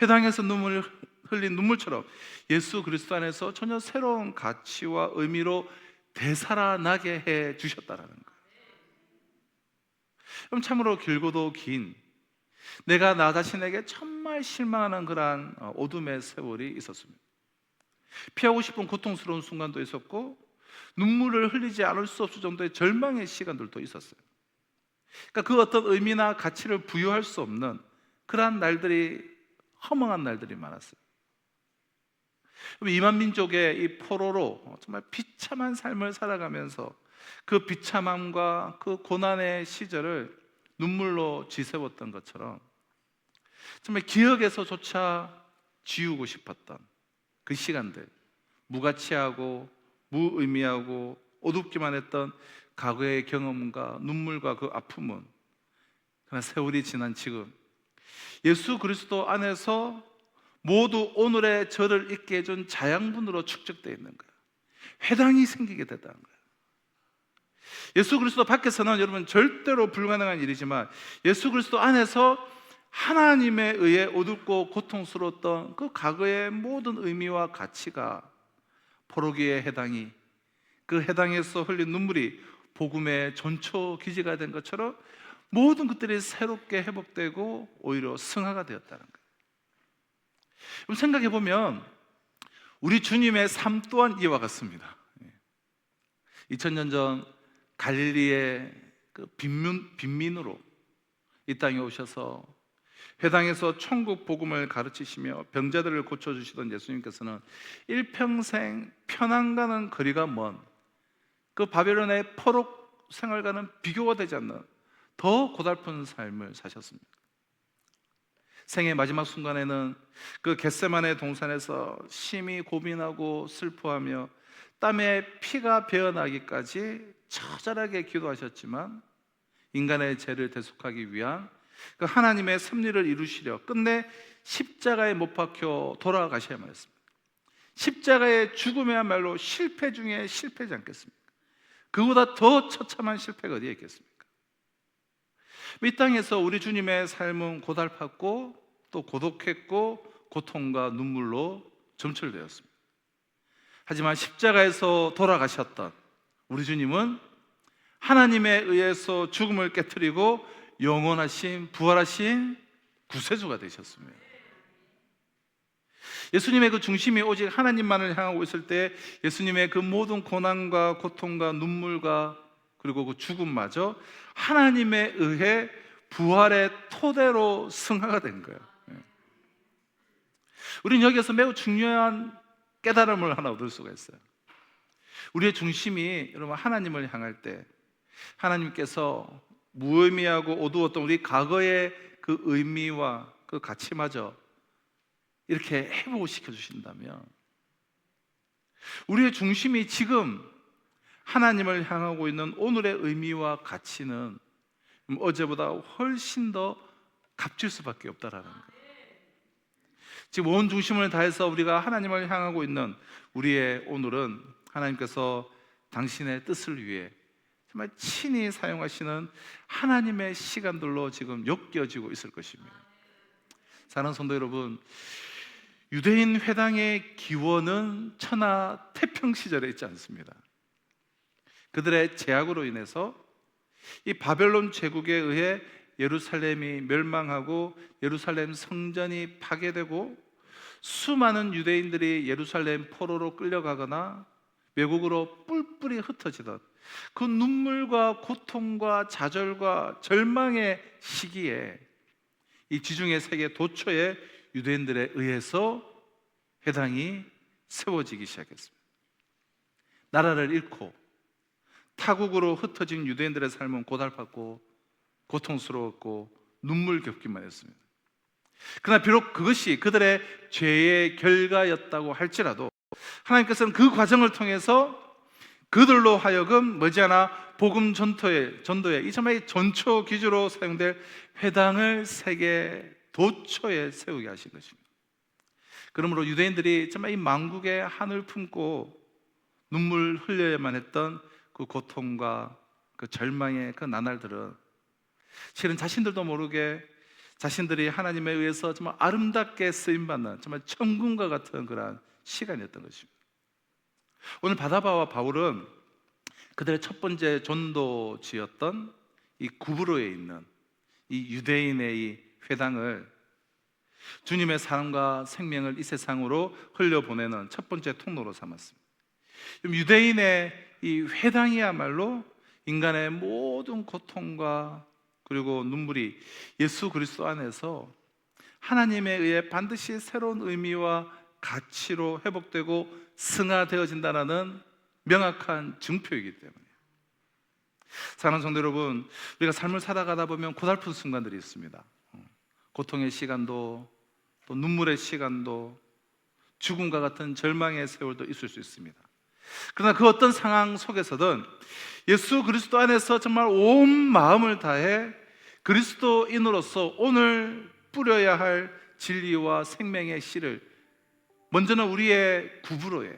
회당에서 눈물을 흘린 눈물처럼 예수 그리스도 안에서 전혀 새로운 가치와 의미로 되살아나게 해 주셨다라는 거예요. 그럼 참으로 길고도 긴, 내가 나 자신에게 정말 실망하는 그러한 어둠의 세월이 있었습니다. 피하고 싶은 고통스러운 순간도 있었고 눈물을 흘리지 않을 수 없을 정도의 절망의 시간들도 있었어요. 그러니까 그 어떤 의미나 가치를 부여할 수 없는 그러한 날들이, 허망한 날들이 많았어요. 2만 민족의 이 포로로 정말 비참한 삶을 살아가면서 그 비참함과 그 고난의 시절을 눈물로 지새웠던 것처럼 정말 기억에서조차 지우고 싶었던 그 시간들, 무가치하고 무의미하고 어둡기만 했던 과거의 경험과 눈물과 그 아픔은 그러나 세월이 지난 지금 예수 그리스도 안에서 모두 오늘의 저를 있게 해준 자양분으로 축적되어 있는 거예요. 회당이 생기게 됐다는 거예요. 예수 그리스도 밖에서는 여러분 절대로 불가능한 일이지만 예수 그리스도 안에서 하나님에 의해 어둡고 고통스러웠던 그 과거의 모든 의미와 가치가 포로기의 해당이, 그 해당에서 흘린 눈물이 복음의 전초 기지가 된 것처럼 모든 것들이 새롭게 회복되고 오히려 승화가 되었다는 거예요. 그럼 생각해 보면 우리 주님의 삶 또한 이와 같습니다. 2000년 전 갈릴리의 그 빈민으로 이 땅에 오셔서 회당에서 천국 복음을 가르치시며 병자들을 고쳐주시던 예수님께서는 일평생 편안가는 거리가 먼 그 바벨론의 포로 생활과는 비교가 되지 않는 더 고달픈 삶을 사셨습니다. 생의 마지막 순간에는 그 겟세마네 동산에서 심히 고민하고 슬퍼하며 땀에 피가 배어나기까지 처절하게 기도하셨지만 인간의 죄를 대속하기 위한 그 하나님의 섭리를 이루시려 끝내 십자가에 못 박혀 돌아가셔야만 했습니다. 십자가의 죽음이야말로 실패 중에 실패지 않겠습니까? 그보다 더 처참한 실패가 어디에 있겠습니까? 이 땅에서 우리 주님의 삶은 고달팠고 또 고독했고 고통과 눈물로 점철되었습니다. 하지만 십자가에서 돌아가셨던 우리 주님은 하나님에 의해서 죽음을 깨트리고 영원하신 부활하신 구세주가 되셨습니다. 예수님의 그 중심이 오직 하나님만을 향하고 있을 때 예수님의 그 모든 고난과 고통과 눈물과 그리고 그 죽음마저 하나님에 의해 부활의 토대로 승화가 된 거예요. 우리는 여기서 매우 중요한 깨달음을 하나 얻을 수가 있어요. 우리의 중심이 여러분 하나님을 향할 때 하나님께서 무의미하고 어두웠던 우리 과거의 그 의미와 그 가치마저 이렇게 회복시켜 주신다면, 우리의 중심이 지금 하나님을 향하고 있는 오늘의 의미와 가치는 어제보다 훨씬 더 값질 수밖에 없다라는 거예요. 지금 온 중심을 다해서 우리가 하나님을 향하고 있는 우리의 오늘은 하나님께서 당신의 뜻을 위해 정말 친히 사용하시는 하나님의 시간들로 지금 엮여지고 있을 것입니다. 사랑하는 성도 여러분, 유대인 회당의 기원은 천하 태평 시절에 있지 않습니다. 그들의 제약으로 인해서 이 바벨론 제국에 의해 예루살렘이 멸망하고 예루살렘 성전이 파괴되고 수많은 유대인들이 예루살렘 포로로 끌려가거나 외국으로 뿔뿔이 흩어지던 그 눈물과 고통과 좌절과 절망의 시기에 이 지중해 세계 도처의 유대인들에 의해서 회당이 세워지기 시작했습니다. 나라를 잃고 타국으로 흩어진 유대인들의 삶은 고달팠고 고통스러웠고 눈물겹기만 했습니다. 그러나 비록 그것이 그들의 죄의 결과였다고 할지라도 하나님께서는 그 과정을 통해서 그들로 하여금 머지않아 복음 전도에 이 정말 전초 기주로 사용될 회당을 세계 도처에 세우게 하신 것입니다. 그러므로 유대인들이 정말 이 만국의 한을 품고 눈물 흘려야만 했던 그 고통과 그 절망의 그 나날들은 실은 자신들도 모르게 자신들이 하나님에 의해서 정말 아름답게 쓰임받는 정말 천군과 같은 그런 시간이었던 것입니다. 오늘 바나바와 바울은 그들의 첫 번째 전도지였던 이 구브로에 있는 이 유대인의 이 회당을 주님의 사랑과 생명을 이 세상으로 흘려보내는 첫 번째 통로로 삼았습니다. 유대인의 이 회당이야말로 인간의 모든 고통과 그리고 눈물이 예수 그리스도 안에서 하나님에 의해 반드시 새로운 의미와 가치로 회복되고 승화되어진다는 명확한 증표이기 때문에, 사랑하는 성도 여러분, 우리가 삶을 살아가다 보면 고달픈 순간들이 있습니다. 고통의 시간도 또 눈물의 시간도 죽음과 같은 절망의 세월도 있을 수 있습니다. 그러나 그 어떤 상황 속에서든 예수 그리스도 안에서 정말 온 마음을 다해 그리스도인으로서 오늘 뿌려야 할 진리와 생명의 씨를 먼저는 우리의 구부로에,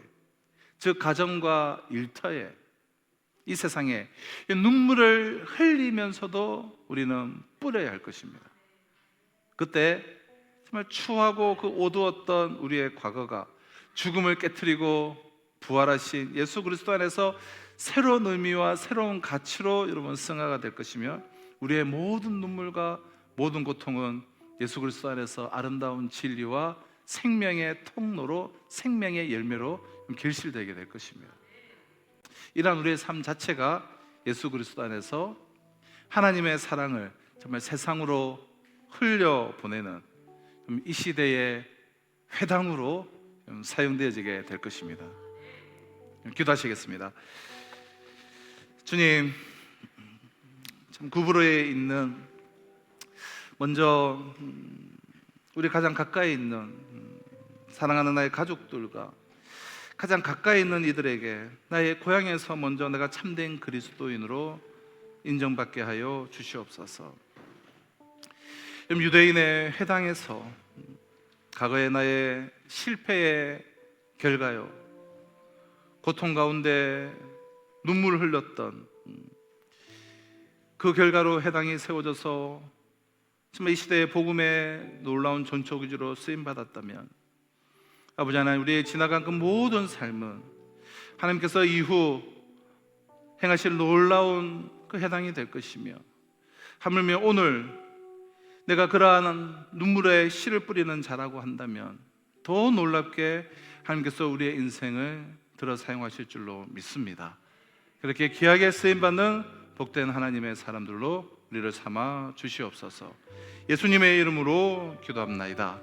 즉 가정과 일터에, 이 세상에 눈물을 흘리면서도 우리는 뿌려야 할 것입니다. 그때 정말 추하고 그 어두웠던 우리의 과거가 죽음을 깨트리고 부활하신 예수 그리스도 안에서 새로운 의미와 새로운 가치로 여러분 승화가 될 것이며, 우리의 모든 눈물과 모든 고통은 예수 그리스도 안에서 아름다운 진리와 생명의 통로로, 생명의 열매로 결실되게 될 것입니다. 이러한 우리의 삶 자체가 예수 그리스도 안에서 하나님의 사랑을 정말 세상으로 흘려보내는 이 시대의 회당으로 사용되어지게 될 것입니다. 기도하시겠습니다. 주님, 참 구브로에 있는, 먼저 우리 가장 가까이 있는 사랑하는 나의 가족들과 가장 가까이 있는 이들에게 나의 고향에서 먼저 내가 참된 그리스도인으로 인정받게 하여 주시옵소서. 유대인의 회당에서 과거의 나의 실패의 결과요, 고통 가운데 눈물을 흘렸던 그 결과로 회당이 세워져서 정말 이 시대의 복음의 놀라운 전초기지로 쓰임받았다면, 아버지 하나님, 우리의 지나간 그 모든 삶은 하나님께서 이후 행하실 놀라운 그 회당이 될 것이며, 하물며 오늘 내가 그러한 눈물의 씨를 뿌리는 자라고 한다면 더 놀랍게 하나님께서 우리의 인생을 들어 사용하실 줄로 믿습니다. 그렇게 귀하게 쓰임받는 복된 하나님의 사람들로 우리를 삼아 주시옵소서. 예수님의 이름으로 기도합나이다.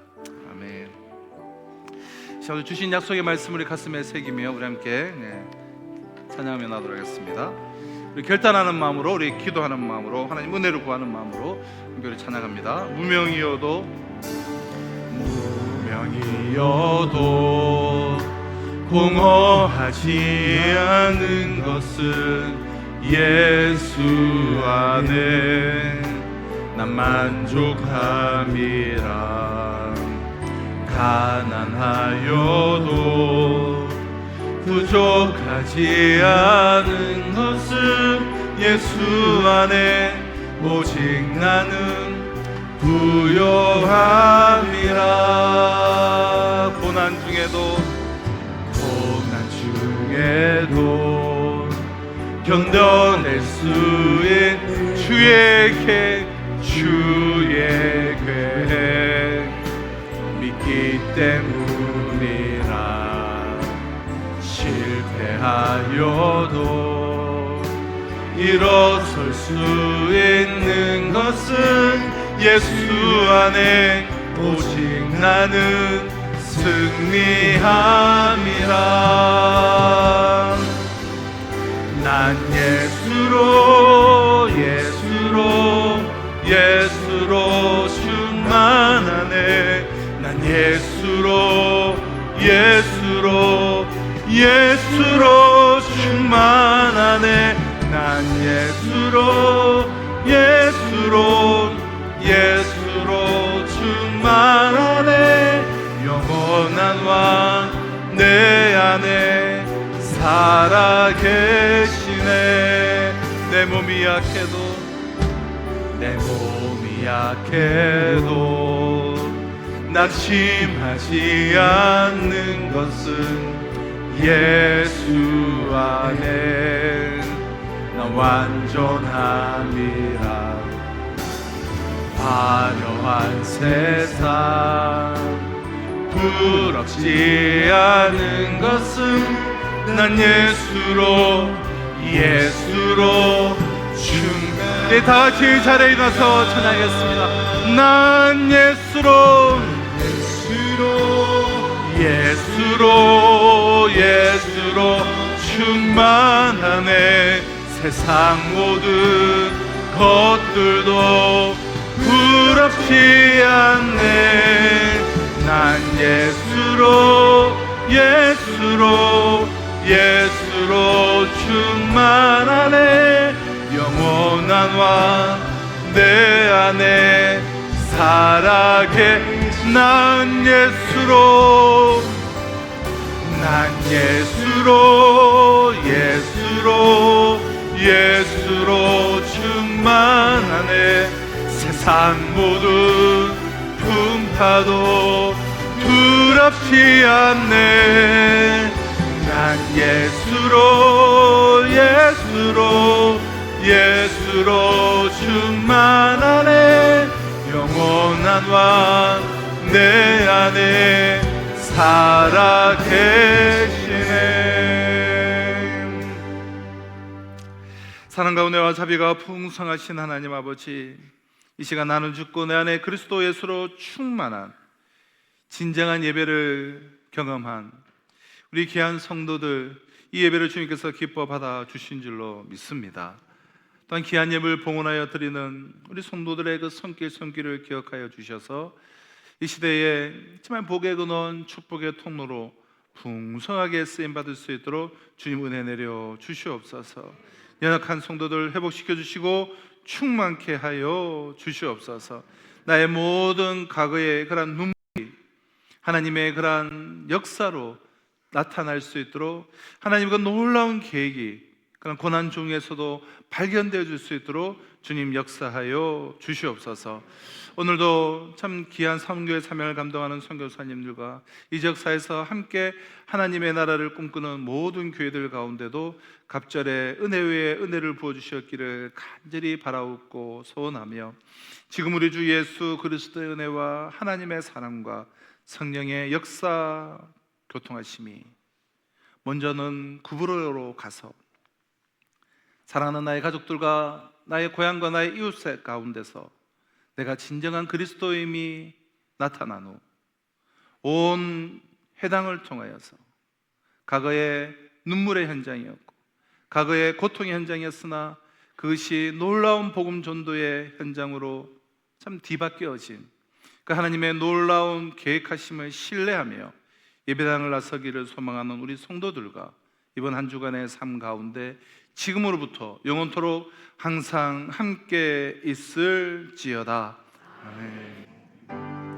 아멘. 자, 오늘 주신 약속의 말씀을 우리 가슴에 새기며 우리 함께 찬양하며 나도록 하겠습니다. 우리 결단하는 마음으로, 우리 기도하는 마음으로, 하나님 은혜를 구하는 마음으로 우리 찬양합니다. 무명이어도 공허하지 않은 것은 예수 안에 난 만족함이라. 가난하여도 부족하지 않은 것은 예수 안에 오직 나는 부요함이라. 고난 중에도 견뎌낼 수 있는 주의 계획 믿기 때문이라. 실패하여도 일어설 수 있는 것은 예수 안에 오직 나는 승리함이라. 난 예수로 충만하네. 난 예수로 충만하네. 난 예수로 충만하네. 영원한 왕 내 안에 살아계시네. 내 몸이 약해도 낙심하지 않는 것은 예수 안에 나 완전함이라. 화려한 세상 부럽지 않은 것은 난 예수로 다 같이 자리에 일어나서 찬양하겠습니다. 난 예수로 충만하네. 세상 모든 것들도 부럽지 않네. 난 예수로 충만하네. 영원한 왕 내 안에 난 예수로 충만하네. 세상 모든 풍파도 두렵지 않네. 난 예수로 충만하네. 영원한 왕 내 안에 살아계시네. 사랑과 은혜와 자비가 풍성하신 하나님 아버지, 이 시간 나는 죽고 내 안에 그리스도 예수로 충만한 진정한 예배를 경험한 우리 귀한 성도들, 이 예배를 주님께서 기뻐 받아 주신 줄로 믿습니다. 또한 귀한 예배를 봉헌하여 드리는 우리 성도들의 그 손길을 기억하여 주셔서 이 시대에 정말 복의 근원, 축복의 통로로 풍성하게 쓰임받을 수 있도록 주님 은혜 내려 주시옵소서. 연약한 성도들 회복시켜 주시고 충만케 하여 주시옵소서. 나의 모든 과거의 그런 눈물이 하나님의 그런 역사로 나타날 수 있도록 하나님의 놀라운 계획이 그런 고난 중에서도 발견되어 줄 수 있도록 주님 역사하여 주시옵소서. 오늘도 참 귀한 선교의 사명을 감당하는 선교사님들과 이 지역사에서 함께 하나님의 나라를 꿈꾸는 모든 교회들 가운데도 갑절에 은혜 위에 은혜를 부어주셨기를 간절히 바라옵고 소원하며, 지금 우리 주 예수 그리스도의 은혜와 하나님의 사랑과 성령의 역사 교통하심이 먼저는 구부로로 가서 사랑하는 나의 가족들과 나의 고향과 나의 이웃의 가운데서 내가 진정한 그리스도임이 나타난 후 온 회당을 통하여서 과거의 눈물의 현장이었고 과거의 고통의 현장이었으나 그것이 놀라운 복음 전도의 현장으로 참 뒤바뀌어진 그 하나님의 놀라운 계획하심을 신뢰하며 예배당을 나서기를 소망하는 우리 성도들과 이번 한 주간의 삶 가운데 지금으로부터 영원토록 항상 함께 있을지어다. 아멘.